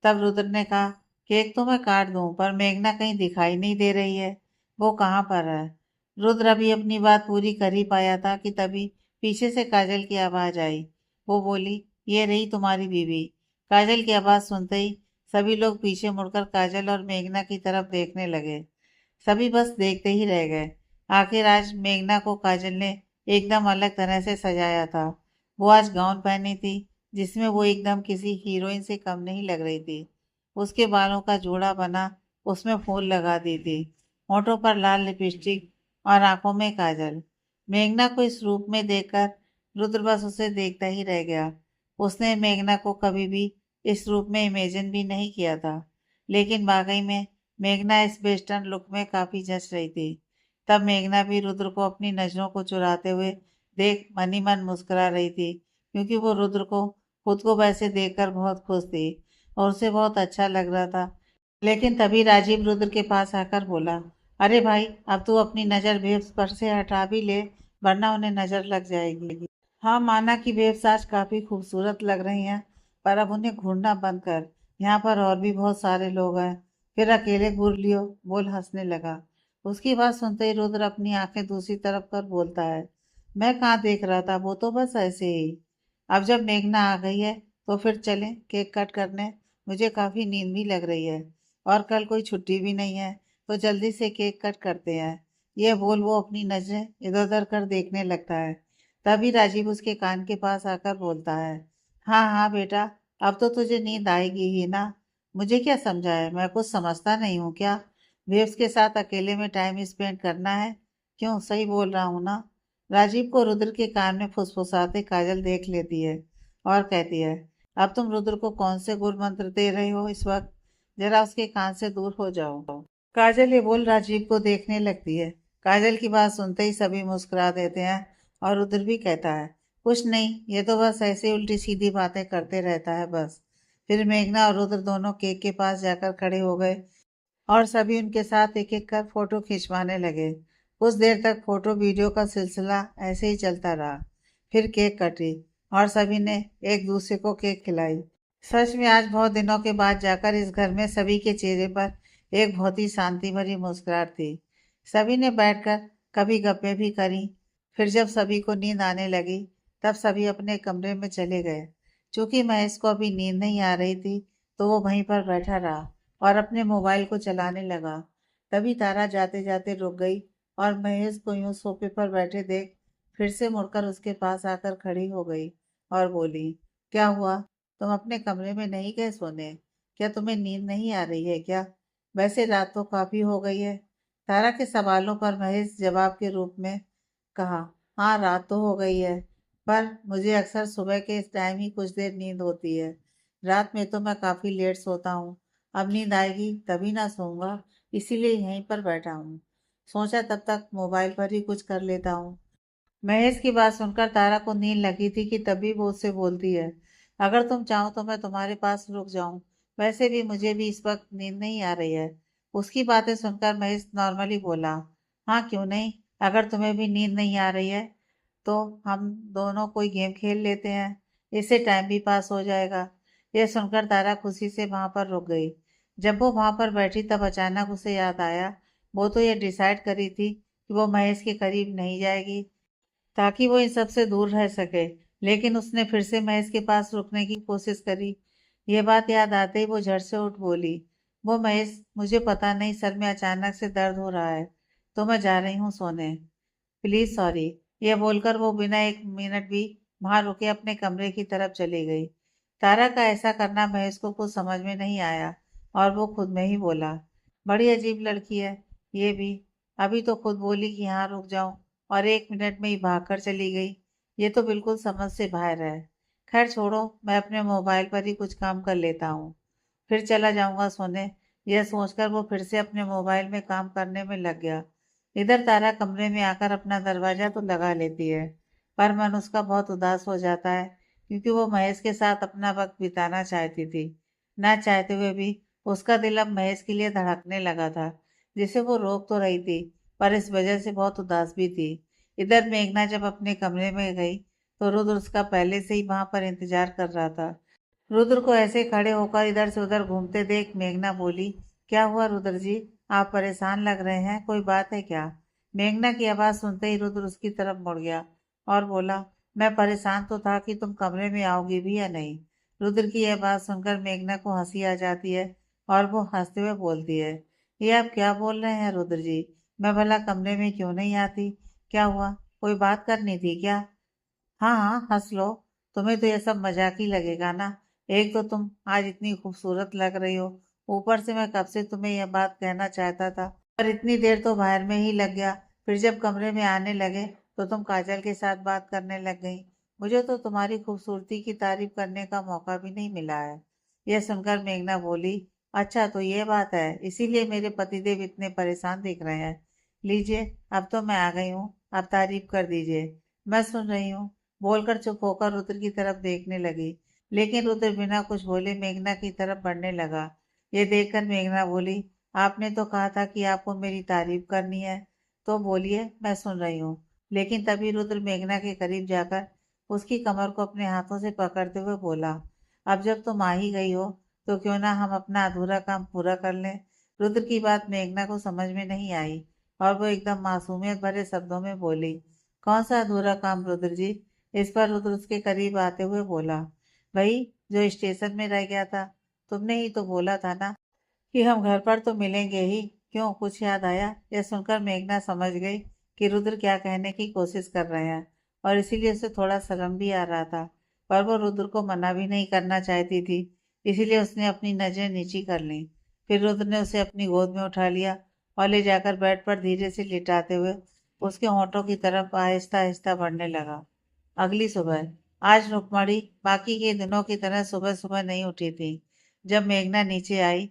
तब रुद्र ने कहा, केक तो मैं काट दूं, पर मेघना कहीं दिखाई नहीं दे रही है, वो कहाँ पर है? रुद्र अभी अपनी बात पूरी कर ही पाया था कि तभी पीछे से काजल की आवाज आई। वो बोली, ये रही तुम्हारी बीवी। काजल की आवाज सुनते ही सभी लोग पीछे मुड़कर काजल और मेघना की तरफ देखने लगे। सभी बस देखते ही रह गए। आखिर आज मेघना को काजल ने एकदम अलग तरह से सजाया था। वो आज गाउन पहनी थी, जिसमें वो एकदम किसी हीरोइन से कम नहीं लग रही थी। उसके बालों का जोड़ा बना, उसमें फूल लगा दी थी, होठों पर लाल लिपस्टिक और आंखों में काजल। मेघना को इस रूप में देखकर रुद्र बस उसे देखता ही रह गया। उसने मेघना को कभी भी इस रूप में इमेजिन भी नहीं किया था, लेकिन वाकई में मेघना इस वेस्टर्न लुक में काफी जच रही थी। तब मेघना भी रुद्र को अपनी नजरों को चुराते हुए देख मन ही मन मुस्कुरा रही थी, क्योंकि वो रुद्र को खुद को वैसे देखकर बहुत खुश थी और उसे बहुत अच्छा लग रहा था। लेकिन तभी राजीव रुद्र के पास आकर बोला, अरे भाई, अब तू अपनी नजर वेव्स पर से हटा भी ले, वरना उन्हें नजर लग जाएगी। हाँ, माना कि वेव्स आज काफी खूबसूरत लग रही हैं, पर अब उन्हें घूरना बंद कर। यहाँ पर और भी बहुत सारे लोग हैं, फिर अकेले घूर लियो। बोल हंसने लगा। उसकी बात सुनते ही रुद्र अपनी आंखें दूसरी तरफ कर बोलता है, मैं कहाँ देख रहा था, वो तो बस ऐसे ही। अब जब मेघना आ गई है, तो फिर चलें केक कट करने। मुझे काफी नींद भी लग रही है और कल कोई छुट्टी भी नहीं है, तो जल्दी से केक कट करते हैं। ये बोल वो अपनी नजरें इधर उधर कर देखने लगता है। तभी राजीव उसके कान के पास आकर बोलता है, हाँ हाँ बेटा, अब तो तुझे नींद आएगी ही ना। मुझे क्या समझा है, मैं कुछ समझता नहीं हूँ क्या? वेव्स के साथ अकेले में टाइम स्पेंड करना है। क्यों, सही बोल रहा हूँ ना? राजीव को रुद्र के कान में फुसफुसाते काजल देख लेती है और कहती है, अब तुम रुद्र को कौन से गुर मंत्र दे रहे हो इस वक्त? जरा उसके कान से दूर हो जाओ। काजल ये बोल राजीव को देखने लगती है। काजल की बात सुनते ही सभी मुस्कुरा देते हैं और रुद्र भी कहता है, कुछ नहीं, ये तो बस ऐसे उल्टी सीधी बातें करते रहता है बस। फिर मेघना और रुद्र दोनों केक के पास जाकर खड़े हो गए और सभी उनके साथ एक एक कर फोटो खिंचवाने लगे। कुछ देर तक फोटो वीडियो का सिलसिला ऐसे ही चलता रहा। फिर केक कटी और सभी ने एक दूसरे को केक खिलाई। सच में आज बहुत दिनों के बाद जाकर इस घर में सभी के चेहरे पर एक बहुत ही शांति भरी मुस्कुराहट थी। सभी ने बैठकर कभी गप्पे भी करी। फिर जब सभी को नींद आने लगी, तब सभी अपने कमरे में चले गए। चूंकि महेश को अभी नींद नहीं आ रही थी, तो वो वहीं पर बैठा रहा और अपने मोबाइल को चलाने लगा। तभी तारा जाते जाते रुक गई और महेश को यूं सोफे पर बैठे देख फिर से मुड़कर उसके पास आकर खड़ी हो गई और बोली, क्या हुआ? तुम अपने कमरे में नहीं गए सोने? क्या तुम्हें नींद नहीं आ रही है क्या? वैसे रात तो काफी हो गई है। तारा के सवालों पर महेश जवाब के रूप में कहा, हाँ रात तो हो गई है, पर मुझे अक्सर सुबह के इस टाइम ही कुछ देर नींद होती है। रात में तो मैं काफी लेट सोता हूँ। अब नींद आएगी तभी ना सोऊंगा, इसीलिए यहीं पर बैठा हूँ। सोचा तब तक मोबाइल पर ही कुछ कर लेता हूँ। महेश की बात सुनकर तारा को नींद लगी थी कि तभी वो उससे बोलती है, अगर तुम चाहो तो मैं तुम्हारे पास रुक जाऊं। वैसे भी मुझे भी इस वक्त नींद नहीं आ रही है। उसकी बातें सुनकर महेश नॉर्मली बोला, हाँ क्यों नहीं, अगर तुम्हें भी नींद नहीं आ रही है तो हम दोनों कोई गेम खेल लेते हैं, इससे टाइम भी पास हो जाएगा। यह सुनकर तारा खुशी से वहां पर रुक गई। जब वो वहां पर बैठी तब अचानक उसे याद आया, वो तो ये डिसाइड करी थी कि वो महेश के करीब नहीं जाएगी ताकि वो इन सब से दूर रह सके। लेकिन उसने फिर से महेश के पास रुकने की कोशिश करी। ये बात याद आते ही वो झट से उठ बोली, वो महेश, मुझे पता नहीं, सर में अचानक से दर्द हो रहा है, तो मैं जा रही हूँ सोने। Please sorry. यह बोलकर वो बिना एक मिनट भी वहां रुके अपने कमरे की तरफ चली गई। तारा का ऐसा करना महेश को कुछ समझ में नहीं आया और वो खुद में ही बोला, बड़ी अजीब लड़की है ये भी। अभी तो खुद बोली कि यहाँ रुक जाऊं और 1 मिनट में ही भागकर चली गई। ये तो बिल्कुल समझ से बाहर है। खैर छोड़ो, मैं अपने मोबाइल पर ही कुछ काम कर लेता हूँ, फिर चला जाऊंगा सोने। यह सोचकर वो फिर से अपने मोबाइल में काम करने में लग गया। इधर तारा कमरे में आकर अपना दरवाजा तो लगा लेती है, पर मन उसका बहुत उदास हो जाता है, क्योंकि वो महेश के साथ अपना वक्त बिताना चाहती थी। ना चाहते हुए भी उसका दिल अब महेश के लिए धड़कने लगा था, जिसे वो रोक तो रही थी, पर इस वजह से बहुत उदास भी थी। इधर मेघना जब अपने कमरे में गई तो रुद्र उसका पहले से ही वहां पर इंतजार कर रहा था। रुद्र को ऐसे खड़े होकर इधर से उधर घूमते देख मेघना बोली, क्या हुआ रुद्र जी, आप परेशान लग रहे हैं, कोई बात है क्या? मेघना की आवाज सुनते ही रुद्र उसकी तरफ मुड़ गया और बोला, मैं परेशान तो था कि तुम कमरे में आओगी भी या नहीं। रुद्र की यह बात सुनकर मेघना को हंसी आ जाती है और वो हंसते हुए बोलती है, ये आप क्या बोल रहे हैं रुद्र जी, मैं भला कमरे में क्यों नहीं आती? क्या हुआ, कोई बात करनी थी क्या? हाँ हाँ, हंस लो, तुम्हें तो ये सब मजाक ही लगेगा ना। एक तो तुम आज इतनी खूबसूरत लग रही हो, ऊपर से मैं कब से तुम्हें यह बात कहना चाहता था, पर इतनी देर तो बाहर में ही लग गया। फिर जब कमरे में आने लगे तो तुम काजल के साथ बात करने लग गई। मुझे तो तुम्हारी खूबसूरती की तारीफ करने का मौका भी नहीं मिला है। यह सुनकर मेघना बोली, अच्छा तो ये बात है, इसीलिए मेरे पतिदेव इतने परेशान दिख रहे हैं। लीजिए, अब तो मैं आ गई हूँ, अब तारीफ कर दीजिए। मैं सुन रही हूँ, बोलकर चुप होकर रुद्र की तरफ देखने लगी। लेकिन रुद्र बिना कुछ बोले मेघना की तरफ बढ़ने लगा। ये देखकर मेघना बोली, आपने तो कहा था कि आपको मेरी तारीफ करनी है, तो बोलिए, मैं सुन रही हूँ। लेकिन तभी रुद्र मेघना के करीब जाकर उसकी कमर को अपने हाथों से पकड़ते हुए बोला, अब जब तुम आ ही गई हो तो क्यों ना हम अपना अधूरा काम पूरा कर लें। रुद्र की बात मेघना को समझ में नहीं आई और वो एकदम मासूमियत भरे शब्दों में बोली, कौन सा अधूरा काम रुद्र जी? इस पर रुद्र उसके करीब आते हुए बोला, वही जो स्टेशन में रह गया था। तुमने ही तो बोला था ना कि हम घर पर तो मिलेंगे ही, क्यों कुछ याद आया? यह सुनकर मेघना समझ गई कि रुद्र क्या कहने की कोशिश कर रहे हैं और इसीलिए उसे थोड़ा शर्म भी आ रहा था, पर वो रुद्र को मना भी नहीं करना चाहती थी, इसीलिए उसने अपनी नजरें नीची कर ली। फिर रुद्र ने उसे अपनी गोद में उठा लिया और ले जाकर बेड पर धीरे से लिटाते हुए उसके होंठों की तरफ आहिस्ता आहिस्ता बढ़ने लगा। अगली सुबह, आज रुक्मणी बाकी के दिनों की तरह सुबह सुबह नहीं उठी थी। जब मेघना नीचे आई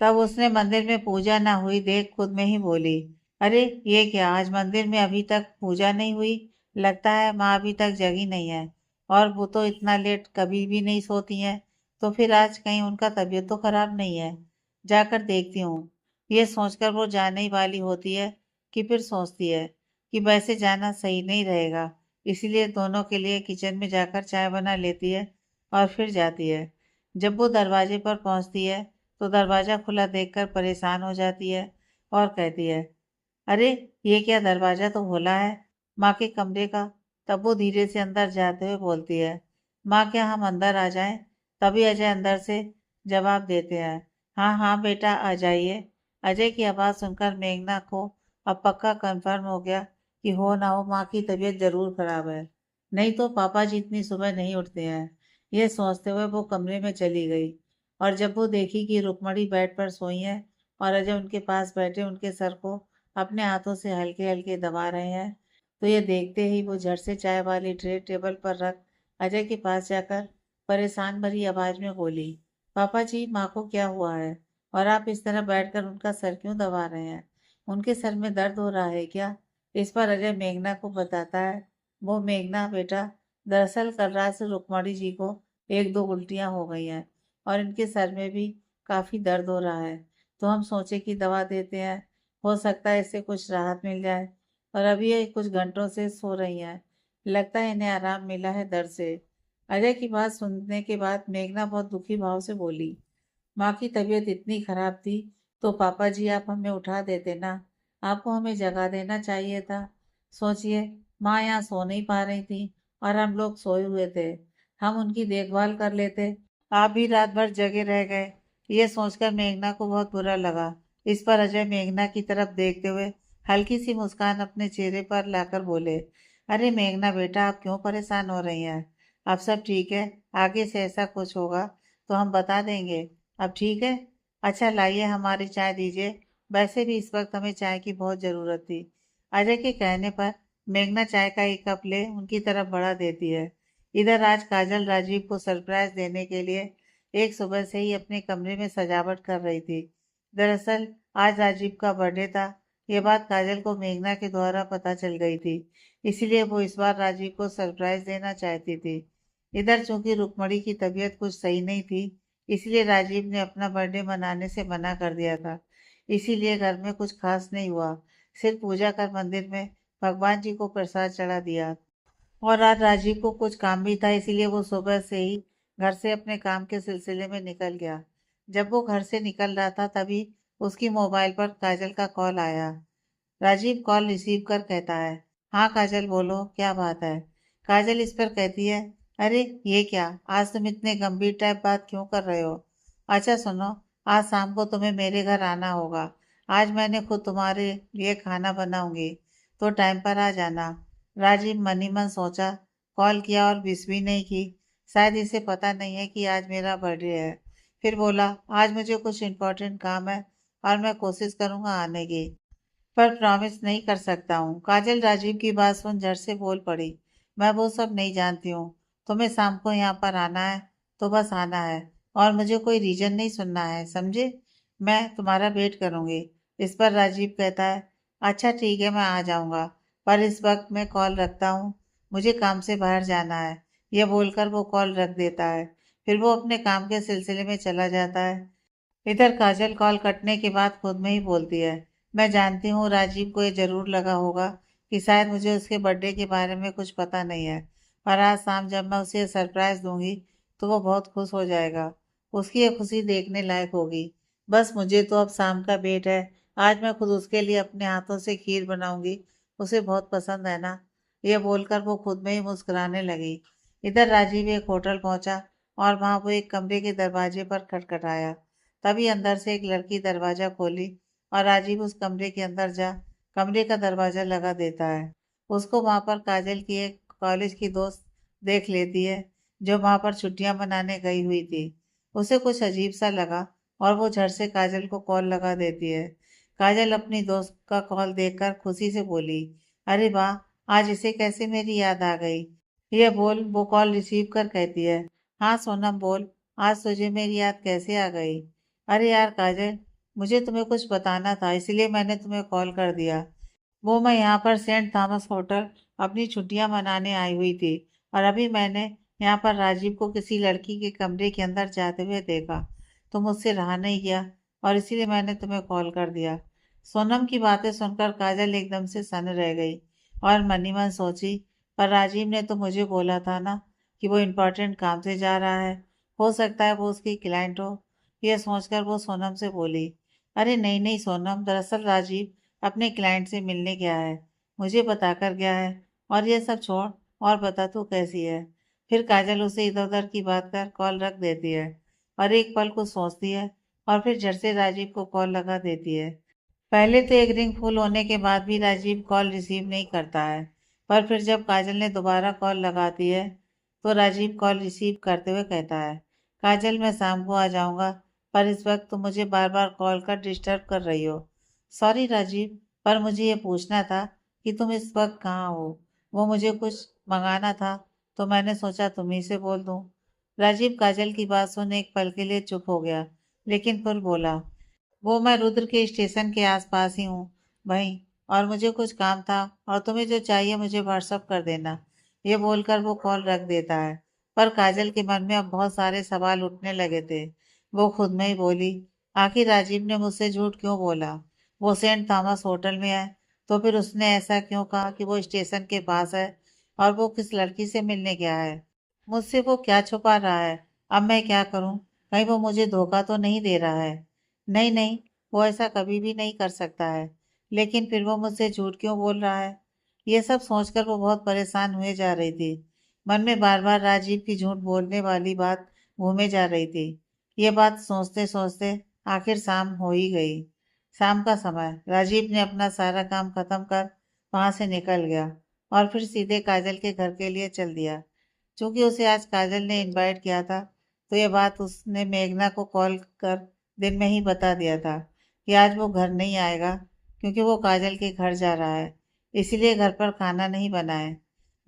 तब उसने मंदिर में पूजा ना हुई देख खुद में ही बोली, अरे ये क्या, आज मंदिर में अभी तक पूजा नहीं हुई? लगता है माँ अभी तक जगी नहीं है, और वो तो इतना लेट कभी भी नहीं सोती हैं। तो फिर आज कहीं उनका तबीयत तो खराब नहीं है, जाकर देखती हूँ। ये सोचकर वो जाने ही वाली होती है कि फिर सोचती है कि वैसे जाना सही नहीं रहेगा, इसीलिए दोनों के लिए किचन में जाकर चाय बना लेती है और फिर जाती है। जब वो दरवाजे पर पहुंचती है तो दरवाजा खुला देखकर परेशान हो जाती है और कहती है, अरे ये क्या, दरवाजा तो खुला है माँ के कमरे का। तब वो धीरे से अंदर जाते हुए बोलती है, माँ क्या हम अंदर आ जाएं? तभी अजय अंदर से जवाब देते हैं, हाँ हाँ बेटा आ जाइए। अजय की आवाज़ सुनकर मेघना को अब पक्का कंफर्म हो गया कि हो ना हो माँ की तबीयत जरूर खराब है, नहीं तो पापा जी इतनी सुबह नहीं उठते हैं। यह सोचते हुए वो कमरे में चली गई और जब वो देखी कि रुक्मणी बेड पर सोई है और अजय उनके पास बैठे उनके सर को अपने हाथों से हल्के हल्के दबा रहे हैं, तो ये देखते ही वो झट से चाय वाली ट्रे टेबल पर रख अजय के पास जाकर परेशान भरी आवाज में बोली, पापा जी माँ को क्या हुआ है और आप इस तरह बैठकर उनका सर क्यों दबा रहे हैं? उनके सर में दर्द हो रहा है क्या? इस पर अजय मेघना को बताता है, वो मेघना बेटा, दरअसल कल रात से रुक्मणी जी को 1-2 उल्टियाँ हो गई हैं और इनके सर में भी काफ़ी दर्द हो रहा है, तो हम सोचे कि दवा देते हैं, हो सकता है इससे कुछ राहत मिल जाए। और अभी ये कुछ घंटों से सो रही हैं। लगता है इन्हें आराम मिला है दर्द से। अजय की बात सुनने के बाद मेघना बहुत दुखी भाव से बोली, माँ की तबीयत इतनी खराब थी तो पापा जी आप हमें उठा देते ना। आपको हमें जगा देना चाहिए था। सोचिए, माँ यहाँ सो नहीं पा रही थी और हम लोग सोए हुए थे। हम उनकी देखभाल कर लेते। आप भी रात भर जगे रह गए। ये सोचकर मेघना को बहुत बुरा लगा। इस पर अजय मेघना की तरफ देखते हुए हल्की सी मुस्कान अपने चेहरे पर लाकर बोले, अरे मेघना बेटा, आप क्यों परेशान हो रही हैं? अब सब ठीक है। आगे से ऐसा कुछ होगा तो हम बता देंगे। अब ठीक है। अच्छा लाइए, हमारी चाय दीजिए। वैसे भी इस वक्त हमें चाय की बहुत ज़रूरत थी। अजय के कहने पर मेघना चाय का एक कप ले उनकी तरफ बढ़ा देती है। इधर आज काजल राजीव को सरप्राइज देने के लिए एक सुबह से ही अपने कमरे में सजावट कर रही थी। दरअसल आज राजीव का बर्थडे था। ये बात काजल को मेघना के द्वारा पता चल गई थी। इसीलिए वो इस बार राजीव को सरप्राइज देना चाहती थी। इधर चूंकि रुक्मणी की तबीयत कुछ सही नहीं थी, इसलिए राजीव ने अपना बर्थडे मनाने से मना कर दिया था। इसीलिए घर में कुछ खास नहीं हुआ। सिर्फ पूजा कर मंदिर में भगवान जी को प्रसाद चढ़ा दिया। और आज राजीव को कुछ काम भी था, इसीलिए वो सुबह से ही घर से अपने काम के सिलसिले में निकल गया। जब वो घर से निकल रहा था तभी उसकी मोबाइल पर काजल का कॉल आया। राजीव कॉल रिसीव कर कहता है, हाँ काजल बोलो, क्या बात है? काजल इस पर कहती है, अरे ये क्या, आज तुम इतने गंभीर टाइप बात क्यों कर रहे हो? अच्छा सुनो, आज शाम को तुम्हें मेरे घर आना होगा। आज मैंने खुद तुम्हारे लिए खाना बनाऊंगी, तो टाइम पर आ जाना। राजीव मन ही मन सोचा, कॉल किया और विश भी नहीं की। शायद इसे पता नहीं है कि आज मेरा बर्थडे है। फिर बोला, आज मुझे कुछ इम्पोर्टेंट काम है और मैं कोशिश करूंगा आने की, पर प्रॉमिस नहीं कर सकता हूँ। काजल राजीव की बात सुन झट से बोल पड़ी, मैं वो सब नहीं जानती हूँ। तुम्हें शाम को यहाँ पर आना है तो बस आना है, और मुझे कोई रीजन नहीं सुनना है, समझे? मैं तुम्हारा वेट करूंगी। इस पर राजीव कहता है, अच्छा ठीक है, मैं आ जाऊंगा, पर इस वक्त मैं कॉल रखता हूँ, मुझे काम से बाहर जाना है। यह बोलकर वो कॉल रख देता है। फिर वो अपने काम के सिलसिले में चला जाता है। इधर काजल कॉल कटने के बाद खुद में ही बोलती है, मैं जानती हूँ राजीव को ये जरूर लगा होगा कि शायद मुझे उसके बर्थडे के बारे में कुछ पता नहीं है, पर आज शाम जब मैं उसे सरप्राइज दूंगी तो वो बहुत खुश हो जाएगा। उसकी ये खुशी देखने लायक होगी। बस मुझे तो अब शाम का वेट है। आज मैं खुद उसके लिए अपने हाथों से खीर बनाऊंगी, उसे बहुत पसंद है ना। ये बोलकर वो खुद में ही मुस्कुराने लगी। इधर राजीव एक होटल पहुंचा और वहां वो एक कमरे के दरवाजे पर खटखटाया। तभी अंदर से एक लड़की दरवाजा खोली और राजीव उस कमरे के अंदर जा कमरे का दरवाजा लगा देता है। उसको वहां पर काजल की एक कॉलेज की दोस्त देख लेती है, जो वहां पर छुट्टियां मनाने गई हुई थी। उसे कुछ अजीब सा लगा और वो झट से काजल को कॉल लगा देती है। काजल अपनी दोस्त का कॉल देखकर खुशी से बोली, अरे वाह, आज इसे कैसे मेरी याद आ गई? ये बोल वो कॉल रिसीव कर कहती है, हाँ सोनम बोल, आज तुझे मेरी याद कैसे आ गई? अरे यार काजल, मुझे तुम्हें कुछ बताना था, इसलिए मैंने तुम्हें कॉल कर दिया। वो मैं यहाँ पर सेंट थॉमस होटल अपनी छुट्टियां मनाने आई हुई थी, और अभी मैंने यहाँ पर राजीव को किसी लड़की के कमरे के अंदर जाते हुए देखा, तो मुझसे रहा नहीं गया और इसीलिए मैंने तुम्हें कॉल कर दिया। सोनम की बातें सुनकर काजल एकदम से सन रह गई और मन ही मन सोची, पर राजीव ने तो मुझे बोला था ना कि वो इम्पोर्टेंट काम से जा रहा है, हो सकता है वो उसकी क्लाइंट हो। यह सोचकर वो सोनम से बोली, अरे नहीं नहीं सोनम, दरअसल राजीव अपने क्लाइंट से मिलने गया है, मुझे बताकर गया है। और ये सब छोड़, और बता तू कैसी है? फिर काजल उसे इधर उधर की बात कर कॉल रख देती है और एक पल को सोचती है और फिर झट से राजीव को कॉल लगा देती है। पहले तो एक रिंग फुल होने के बाद भी राजीव कॉल रिसीव नहीं करता है, पर फिर जब काजल ने दोबारा कॉल लगाती है तो राजीव कॉल रिसीव करते हुए कहता है, काजल मैं शाम को आ जाऊंगा, पर इस वक्त तुम मुझे बार बार कॉल कर डिस्टर्ब कर रही हो। सॉरी राजीव, पर मुझे ये पूछना था कि तुम इस वक्त कहाँ हो। वो मुझे कुछ मंगाना था तो मैंने सोचा तुम्ही से बोल दूं। राजीव काजल की बात सुन एक पल के लिए चुप हो गया, लेकिन फिर बोला, वो मैं रुद्र के स्टेशन के आसपास ही हूँ वहीं, और मुझे कुछ काम था, और तुम्हें जो चाहिए मुझे व्हाट्सअप कर देना। ये बोलकर वो कॉल रख देता है। पर काजल के मन में अब बहुत सारे सवाल उठने लगे थे। वो खुद में ही बोली, आखिर राजीव ने मुझसे झूठ क्यों बोला? वो सेंट थॉमस होटल में है तो फिर उसने ऐसा क्यों कहा कि वो स्टेशन के पास है और वो किस लड़की से मिलने गया है? मुझसे वो क्या छुपा रहा है? अब मैं क्या करूं? कहीं वो मुझे धोखा तो नहीं दे रहा है? नहीं नहीं, वो ऐसा कभी भी नहीं कर सकता है। लेकिन फिर वो मुझसे झूठ क्यों बोल रहा है? ये सब सोचकर वो बहुत परेशान हुए जा रही थी। मन में बार बार राजीव की झूठ बोलने वाली बात घूमे जा रही थी। ये बात सोचते सोचते आखिर शाम हो ही गई। शाम का समय राजीव ने अपना सारा काम खत्म कर वहां से निकल गया और फिर सीधे काजल के घर के लिए चल दिया। क्योंकि उसे आज काजल ने इनवाइट किया था, तो ये बात उसने मेघना को कॉल कर दिन में ही बता दिया था कि आज वो घर नहीं आएगा, क्योंकि वो काजल के घर जा रहा है। इसीलिए घर पर खाना नहीं बना है।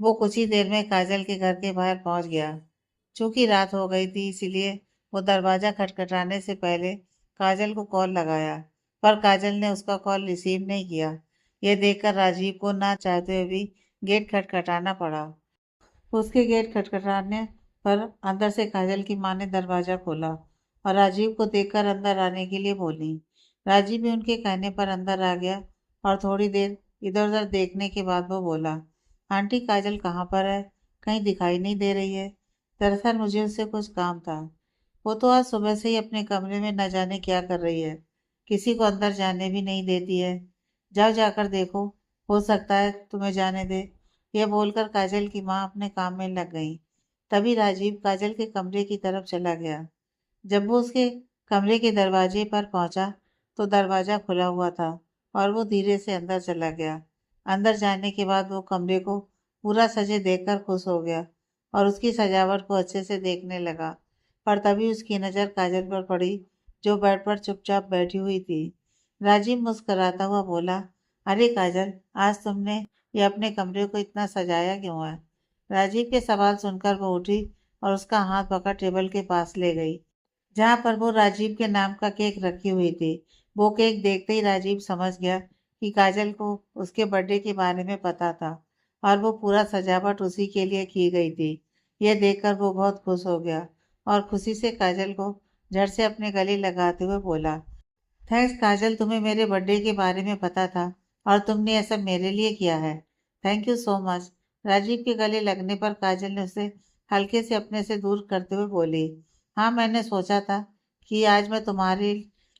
वो कुछ ही देर में काजल के घर के बाहर पहुंच गया। चूंकि रात हो गई थी, इसीलिए वो दरवाजा खटखटाने से पहले काजल को कॉल लगाया, पर काजल ने उसका कॉल रिसीव नहीं किया। यह देखकर राजीव को ना चाहते हुए भी गेट खटखटाना पड़ा। उसके गेट खटखटाने पर अंदर से काजल की माँ ने दरवाजा खोला और राजीव को देखकर अंदर आने के लिए बोली। राजीव भी उनके कहने पर अंदर आ गया और थोड़ी देर इधर उधर देखने के बाद वो बोला, आंटी काजल कहाँ पर है? कहीं दिखाई नहीं दे रही है। दरअसल मुझे उससे कुछ काम था। वो तो आज सुबह से ही अपने कमरे में न जाने क्या कर रही है। किसी को अंदर जाने भी नहीं देती है। जाओ जाकर देखो, हो सकता है तुम्हें जाने दे। यह बोलकर काजल की माँ अपने काम में लग गई। तभी राजीव काजल के कमरे की तरफ चला गया। जब वो उसके कमरे के दरवाजे पर पहुंचा, तो दरवाजा खुला हुआ था और वो धीरे से अंदर चला गया। अंदर जाने के बाद वो कमरे को पूरा सजे देखकर खुश हो गया और उसकी सजावट को अच्छे से देखने लगा। पर तभी उसकी नज़र काजल पर पड़ी, जो बेड पर चुपचाप बैठी हुई थी। राजीव मुस्कुराता हुआ बोला, अरे काजल, आज तुमने ये अपने कमरे को इतना सजाया क्यों है? राजीव के सवाल सुनकर वो उठी और उसका हाथ पकड़ टेबल के पास ले गई, जहां पर वो राजीव के नाम का केक रखी हुई थी। वो केक देखते ही राजीव समझ गया कि काजल को उसके बर्थडे के बारे में पता था और वो पूरा सजावट उसी के लिए की गई थी। यह देखकर वो बहुत खुश हो गया और खुशी से काजल को झट से अपने गले लगाते हुए बोला, थैंक्स काजल, तुम्हें मेरे बर्थडे के बारे में पता था और तुमने ऐसा मेरे लिए किया है। Thank you so much. Rajiv के गले लगने पर काजल ने उसे हल्के से अपने से दूर करते हुए बोली, हाँ मैंने सोचा था कि आज मैं तुम्हारे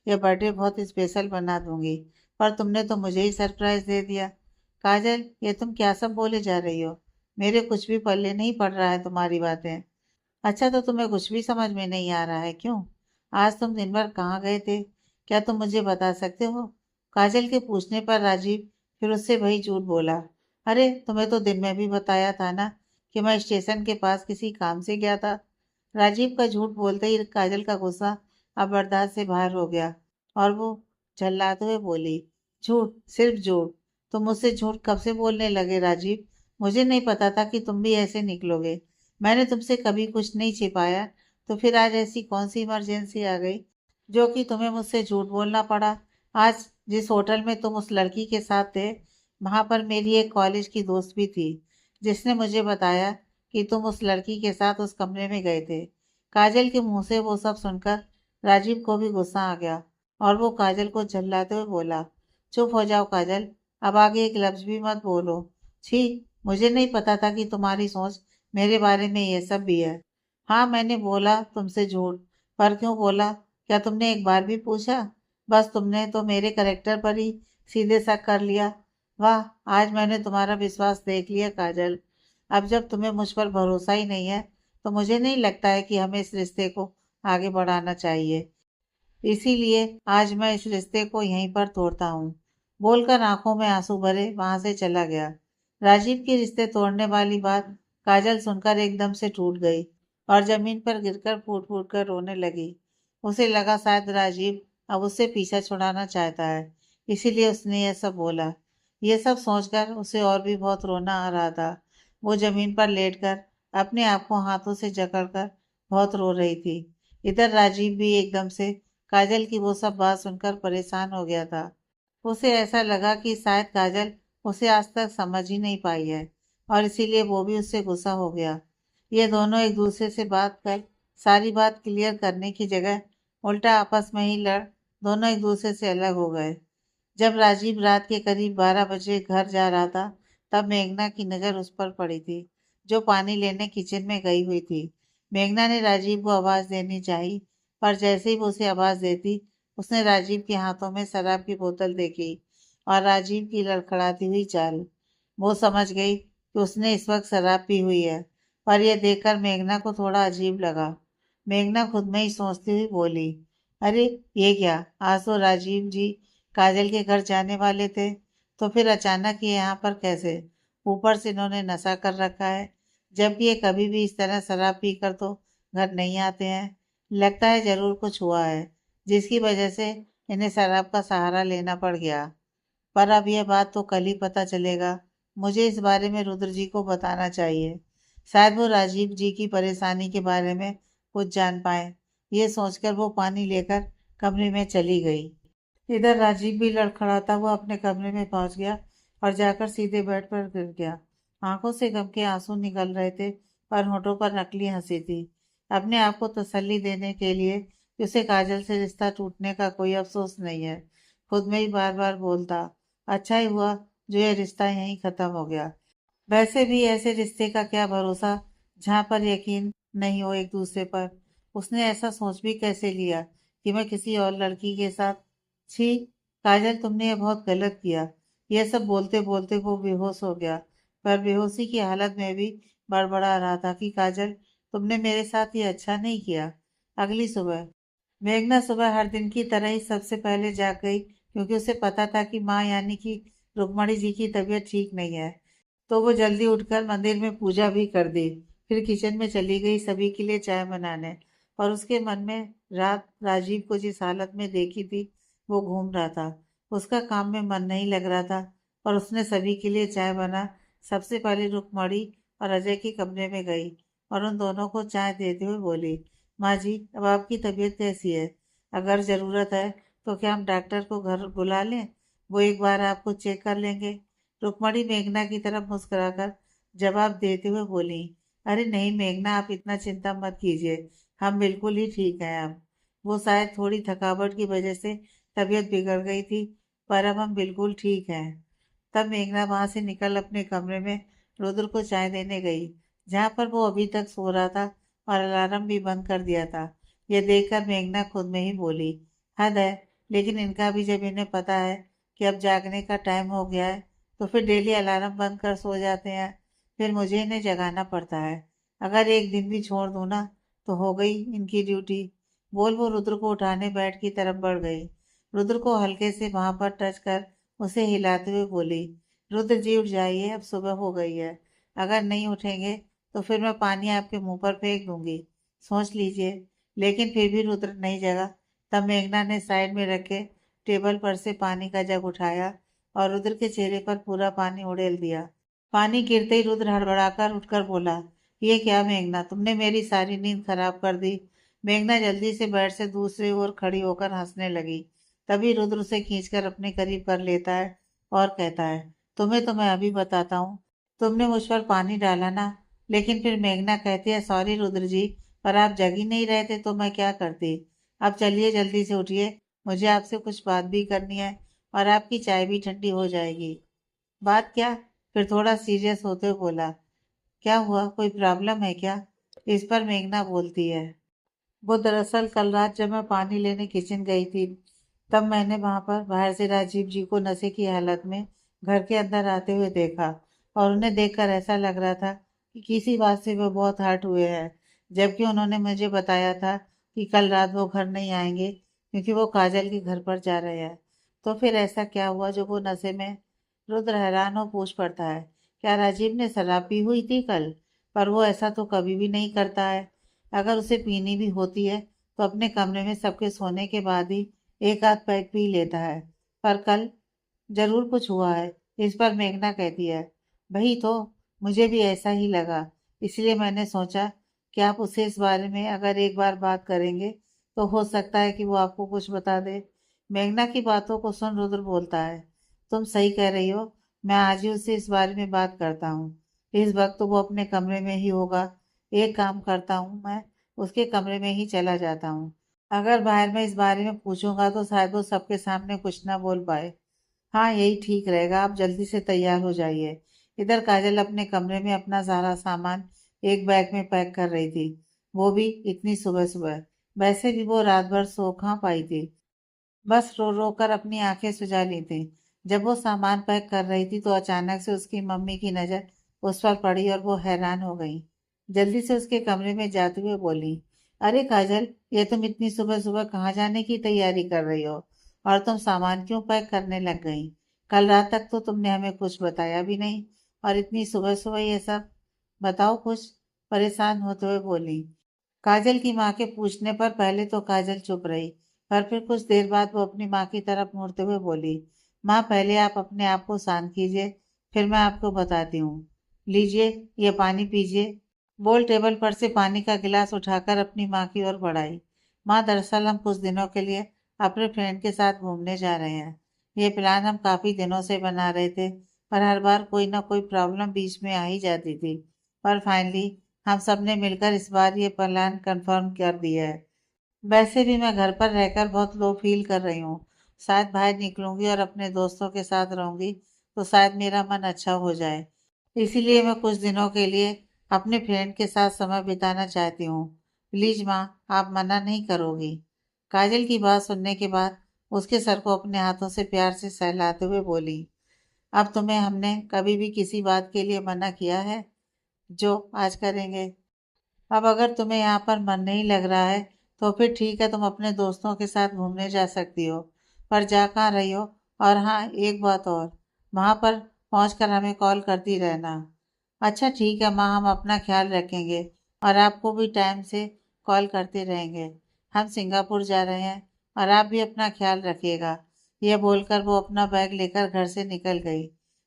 ये बर्थडे बहुत स्पेशल बना दूंगी, पर तुमने तो मुझे ही सरप्राइज दे दिया। काजल, ये तुम क्या सब बोले जा रही हो? मेरे कुछ भी पल्ले नहीं पड़ रहा है तुम्हारी बातें। अच्छा, तो तुम्हें कुछ भी समझ में नहीं आ रहा है क्यों? आज तुम दिन भर कहाँ गए थे? क्या तुम मुझे बता सकते हो? काजल के पूछने पर राजीव फिर उससे वही झूठ बोला। अरे, तुम्हें तो दिन में भी बताया था ना कि मैं स्टेशन के पास किसी काम से गया था। राजीव का झूठ बोलते ही काजल का गुस्सा अब बर्दाश्त से बाहर हो गया और वो झल्लाते हुए बोली, झूठ, सिर्फ झूठ। तुम मुझसे झूठ कब से बोलने लगे राजीव? मुझे नहीं पता था कि तुम भी ऐसे निकलोगे। मैंने तुमसे कभी कुछ नहीं छिपाया, तो फिर आज ऐसी कौन सी इमरजेंसी आ गई जो कि तुम्हें मुझसे झूठ बोलना पड़ा? आज जिस होटल में तुम उस लड़की के साथ थे, वहां पर मेरी एक कॉलेज की दोस्त भी थी, जिसने मुझे बताया कि तुम उस लड़की के साथ उस कमरे में गए थे। काजल के मुंह से वो सब सुनकर राजीव को भी गुस्सा आ गया और वो काजल को झल्लाते हुए बोला, चुप हो जाओ काजल, अब आगे एक लफ्ज भी मत बोलो। छी, मुझे नहीं पता था कि तुम्हारी सोच मेरे बारे में ये सब भी है। हाँ, मैंने बोला तुमसे झूठ, पर क्यों बोला? क्या तुमने एक बार भी पूछा? बस तुमने तो मेरे करेक्टर पर ही सीधे शक कर लिया। वाह, आज मैंने तुम्हारा विश्वास देख लिया काजल। अब जब तुम्हें मुझ पर भरोसा ही नहीं है, तो मुझे नहीं लगता है कि हमें इस रिश्ते को आगे बढ़ाना चाहिए। इसीलिए आज मैं इस रिश्ते को यहीं पर तोड़ता हूँ। बोलकर आंखों में आंसू भरे वहां से चला गया। राजीव की रिश्ते तोड़ने वाली बात काजल सुनकर एकदम से टूट गई और जमीन पर गिरकर फूट फूट कर रोने लगी। उसे लगा शायद राजीव अब उससे पीछा छुड़ाना चाहता है, इसीलिए उसने यह सब बोला। ये सब सोचकर उसे और भी बहुत रोना आ रहा था। वो जमीन पर लेटकर अपने आप को हाथों से जकड़कर बहुत रो रही थी। इधर राजीव भी एकदम से काजल की वो सब बात सुनकर परेशान हो गया था। उसे ऐसा लगा कि शायद काजल उसे आज तक समझ ही नहीं पाई है और इसीलिए वो भी उससे गुस्सा हो गया। ये दोनों एक दूसरे से बात कर सारी बात क्लियर करने की जगह उल्टा आपस में ही लड़ दोनों एक दूसरे से अलग हो गए। जब राजीव रात के करीब 12 बजे घर जा रहा था, तब मेघना की नज़र उस पर पड़ी थी, जो पानी लेने किचन में गई हुई थी। मेघना ने राजीव को आवाज़ देनी चाही, पर जैसे ही वो उसे आवाज़ देती, उसने राजीव के हाथों में शराब की बोतल देखी और राजीव की लड़खड़ाती हुई चाल। वो समझ गई कि उसने इस वक्त शराब पी हुई है, पर यह देखकर मेघना को थोड़ा अजीब लगा। मेघना खुद में ही सोचती हुई बोली, अरे ये क्या, आज तो राजीव जी काजल के घर जाने वाले थे, तो फिर अचानक ये यहाँ पर कैसे? ऊपर से इन्होंने नशा कर रखा है, जबकि ये कभी भी इस तरह शराब पीकर तो घर नहीं आते हैं। लगता है जरूर कुछ हुआ है, जिसकी वजह से इन्हें शराब का सहारा लेना पड़ गया। पर अब यह बात तो कल ही पता चलेगा। मुझे इस बारे में रुद्र जी को बताना चाहिए। शायद वो राजीव जी की परेशानी के बारे में कुछ जान पाए। ये सोचकर वो पानी लेकर कमरे में चली गई। इधर राजीव भी लड़खड़ाता हुआ अपने कमरे में पहुंच गया और जाकर सीधे बेड पर गिर गया। आंखों से गम के आंसू निकल रहे थे, पर होठों पर नकली हंसी थी। अपने आप को तसल्ली देने के लिए कि उसे काजल से रिश्ता टूटने का कोई अफसोस नहीं है, खुद में ही बार बार बोलता, अच्छा ही हुआ जो यह रिश्ता यहीं खत्म हो गया। वैसे भी ऐसे रिश्ते का क्या भरोसा जहाँ पर यकीन नहीं हो एक दूसरे पर। उसने ऐसा सोच भी कैसे लिया कि मैं किसी और लड़की के साथ। छी, काजल तुमने ये बहुत गलत किया। यह सब बोलते बोलते वो बेहोश हो गया, पर बेहोशी की हालत में भी बड़बड़ा रहा था कि काजल, तुमने मेरे साथ ये अच्छा नहीं किया। अगली सुबह मेघना सुबह हर दिन की तरह ही सबसे पहले जाग गई, क्योंकि उसे पता था कि माँ यानी कि रुक्मणी जी की तबीयत ठीक नहीं है। तो वो जल्दी उठकर मंदिर में पूजा भी कर दी। फिर किचन में चली गई सभी के लिए चाय बनाने। और उसके मन में रात राजीव को जिस हालत में देखी थी, वो घूम रहा था। उसका काम में मन नहीं लग रहा था, और उसने सभी के लिए चाय बना सबसे पहले रुक्मणी और अजय के कमरे में गई और उन दोनों को चाय देते हुए बोली, माँ जी, अब आपकी तबीयत कैसी है? अगर ज़रूरत है तो क्या हम डॉक्टर को घर बुला लें? वो एक बार आपको चेक कर लेंगे। रुक्मणी मेघना की तरफ मुस्कुराकर जवाब देते हुए बोली, अरे नहीं मेघना, आप इतना चिंता मत कीजिए, हम बिल्कुल ही ठीक हैं अब। वो शायद थोड़ी थकावट की वजह से तबीयत बिगड़ गई थी, पर अब हम बिल्कुल ठीक हैं। तब मेघना वहां से निकल अपने कमरे में रुद्र को चाय देने गई, जहाँ पर वो अभी तक सो रहा था और अलार्म भी बंद कर दिया था। यह देखकर मेघना खुद में ही बोली, हद है, लेकिन इनका भी जब इन्हें पता है कि अब जागने का टाइम हो गया है, तो फिर डेली अलार्म बंद कर सो जाते हैं। फिर मुझे इन्हें जगाना पड़ता है। अगर एक दिन भी छोड़ दूँ ना, तो हो गई इनकी ड्यूटी। बोल वो रुद्र को उठाने बेड की तरफ बढ़ गई। रुद्र को हल्के से वहां पर टच कर उसे हिलाते हुए बोली, रुद्र जी उठ जाइए, अब सुबह हो गई है। अगर नहीं उठेंगे तो फिर मैं पानी आपके मुंह पर फेंक दूंगी, सोच लीजिए। लेकिन फिर भी रुद्र नहीं जगा। तब मेघना ने साइड में रखे टेबल पर से पानी का जग उठाया और रुद्र के चेहरे पर पूरा पानी उड़ेल दिया। पानी गिरते ही रुद्र हड़बड़ाकर उठकर बोला, ये क्या मेघना, तुमने मेरी सारी नींद खराब कर दी। मेघना जल्दी से बेड से दूसरी ओर खड़ी होकर हंसने लगी। तभी रुद्र उसे खींचकर अपने करीब कर लेता है और कहता है, तुम्हें तो मैं अभी बताता हूँ। तुमने मुझ पर पानी डाला ना। लेकिन फिर मेघना कहती है, सॉरी रुद्र जी, पर आप जग ही नहीं रहे थे तो मैं क्या करती। अब चलिए जल्दी से उठिए, मुझे आपसे कुछ बात भी करनी है, और आपकी चाय भी ठंडी हो जाएगी। बात क्या? फिर थोड़ा सीरियस होते हुए बोला, क्या हुआ, कोई प्रॉब्लम है क्या? इस पर मेघना बोलती है, वो दरअसल कल रात जब मैं पानी लेने किचन गई थी, तब मैंने वहां पर बाहर से राजीव जी को नशे की हालत में घर के अंदर आते हुए देखा। और उन्हें देखकर ऐसा लग रहा था कि किसी बात से वो बहुत हर्ट हुए हैं, जबकि उन्होंने मुझे बताया था कि कल रात वो घर नहीं आएंगे, क्योंकि वो काजल के घर पर जा रहे हैं। तो फिर ऐसा क्या हुआ जो वो नशे में? रुद्र हैरान हो पूछ पड़ता है, क्या राजीव ने शराब पी हुई थी कल? पर वो ऐसा तो कभी भी नहीं करता है। अगर उसे पीनी भी होती है तो अपने कमरे में सबके सोने के बाद ही एक आध पैक पी लेता है। पर कल जरूर कुछ हुआ है। इस पर मेघना कहती है, वही तो, मुझे भी ऐसा ही लगा। इसलिए मैंने सोचा कि आप उससे इस बारे में अगर एक बार बात करेंगे तो हो सकता है कि वो आपको कुछ बता दे। मेघना की बातों को सुन रुद्र बोलता है, तुम सही कह रही हो, मैं आज ही उससे इस बारे में बात करता हूँ। इस वक्त तो वो अपने कमरे में ही होगा। एक काम करता हूँ, मैं उसके कमरे में ही चला जाता हूँ। अगर बाहर में इस बारे में पूछूंगा तो शायद वो सबके सामने कुछ ना बोल पाए। हाँ, यही ठीक रहेगा, आप जल्दी से तैयार हो जाइए। इधर काजल अपने कमरे में अपना सारा सामान एक बैग में पैक कर रही थी, वो भी इतनी सुबह सुबह। वैसे भी वो रात भर सो कहाँ पाई थी, बस रो रो कर अपनी आंखें सुजा ली थी। जब वो सामान पैक कर रही थी तो अचानक से उसकी मम्मी की नजर उस पर पड़ी और वो हैरान हो गई। जल्दी से उसके कमरे में जाते हुए बोली, अरे काजल, ये तुम इतनी सुबह सुबह कहाँ जाने की तैयारी कर रही हो, और तुम सामान क्यों पैक करने लग गई? कल रात तक तो तुमने हमें कुछ बताया भी नहीं, और इतनी सुबह सुबह ये सब? बताओ कुछ, परेशान होते हुए बोली। काजल की माँ के पूछने पर पहले तो काजल चुप रही, पर फिर कुछ देर बाद वो अपनी माँ की तरफ मुड़ते हुए बोली, माँ पहले आप अपने आप को शांत कीजिए, फिर मैं आपको बताती हूँ। लीजिए, ये पानी पीजिए। बोल टेबल पर से पानी का गिलास उठाकर अपनी माँ की ओर बढ़ाई। माँ, दरअसल हम कुछ दिनों के लिए अपने फ्रेंड के साथ घूमने जा रहे हैं। ये प्लान हम काफी दिनों से बना रहे थे, पर हर बार कोई ना कोई प्रॉब्लम बीच में आ ही जाती थी। पर फाइनली हम सब ने मिलकर इस बार ये प्लान कंफर्म कर दिया है। वैसे भी मैं घर पर रहकर बहुत लो फील कर रही हूँ। शायद बाहर निकलूंगी और अपने दोस्तों के साथ रहूंगी तो शायद मेरा मन अच्छा हो जाए। इसीलिए मैं कुछ दिनों के लिए अपने फ्रेंड के साथ समय बिताना चाहती हूँ। प्लीज माँ, आप मना नहीं करोगी? काजल की बात सुनने के बाद उसके सर को अपने हाथों से प्यार से सहलाते हुए बोली, अब तुम्हें हमने कभी भी किसी बात के लिए मना किया है जो आज करेंगे? अब अगर तुम्हें यहाँ पर मन नहीं लग रहा है तो फिर ठीक है, तुम अपने दोस्तों के साथ घूमने जा सकती हो, पर जा कहाँ रही हो? और हाँ, एक बात और, वहाँ पर पहुँचकर हमें कॉल करती रहना। अच्छा ठीक है माँ, हम अपना ख्याल रखेंगे और आपको भी टाइम से कॉल करते रहेंगे। हम सिंगापुर जा रहे हैं और आप भी अपना ख्याल रखिएगा। यह बोलकर वो अपना बैग लेकर घर से निकल गई।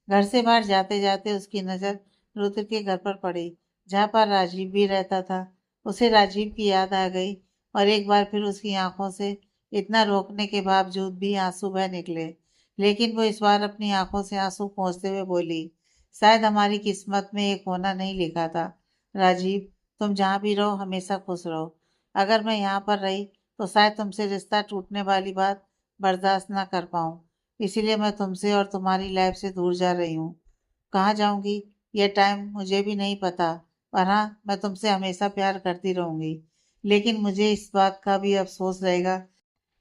घर से बाहर जाते जाते उसकी नज़र रुद्र के घर पर पड़ी, जहाँ पर राजीव भी रहता था। उसे राजीव की याद आ गई और एक बार फिर उसकी आंखों से इतना रोकने के बावजूद भी आंसू बह निकले। लेकिन वो इस बार अपनी आंखों से आंसू पोंछते हुए बोली, शायद हमारी किस्मत में एक होना नहीं लिखा था। राजीव, तुम जहाँ भी रहो हमेशा खुश रहो। अगर मैं यहाँ पर रही तो शायद तुमसे रिश्ता टूटने वाली बात बर्दाश्त ना कर पाऊँ। इसीलिए मैं तुमसे और तुम्हारी लाइफ से दूर जा रही हूँ। कहाँ जाऊंगी ये टाइम मुझे भी नहीं पता, पर हाँ, मैं तुमसे हमेशा प्यार करती रहूंगी। लेकिन मुझे इस बात का भी अफसोस रहेगा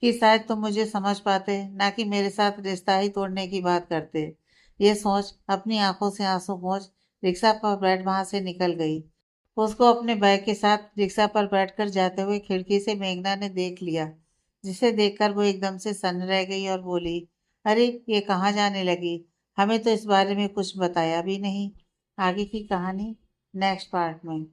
कि शायद तुम मुझे समझ पाते, ना कि मेरे साथ रिश्ता ही तोड़ने की बात करते। ये सोच अपनी आंखों से आंसू पोंछ रिक्शा पर बैठ वहां से निकल गई। उसको अपने बैग के साथ रिक्शा पर बैठकर जाते हुए खिड़की से मेघना ने देख लिया, जिसे देखकर वो एकदम से सन्न रह गई और बोली, अरे ये कहाँ जाने लगी? हमें तो इस बारे में कुछ बताया भी नहीं। आगे की कहानी नेक्स्ट पार्ट में।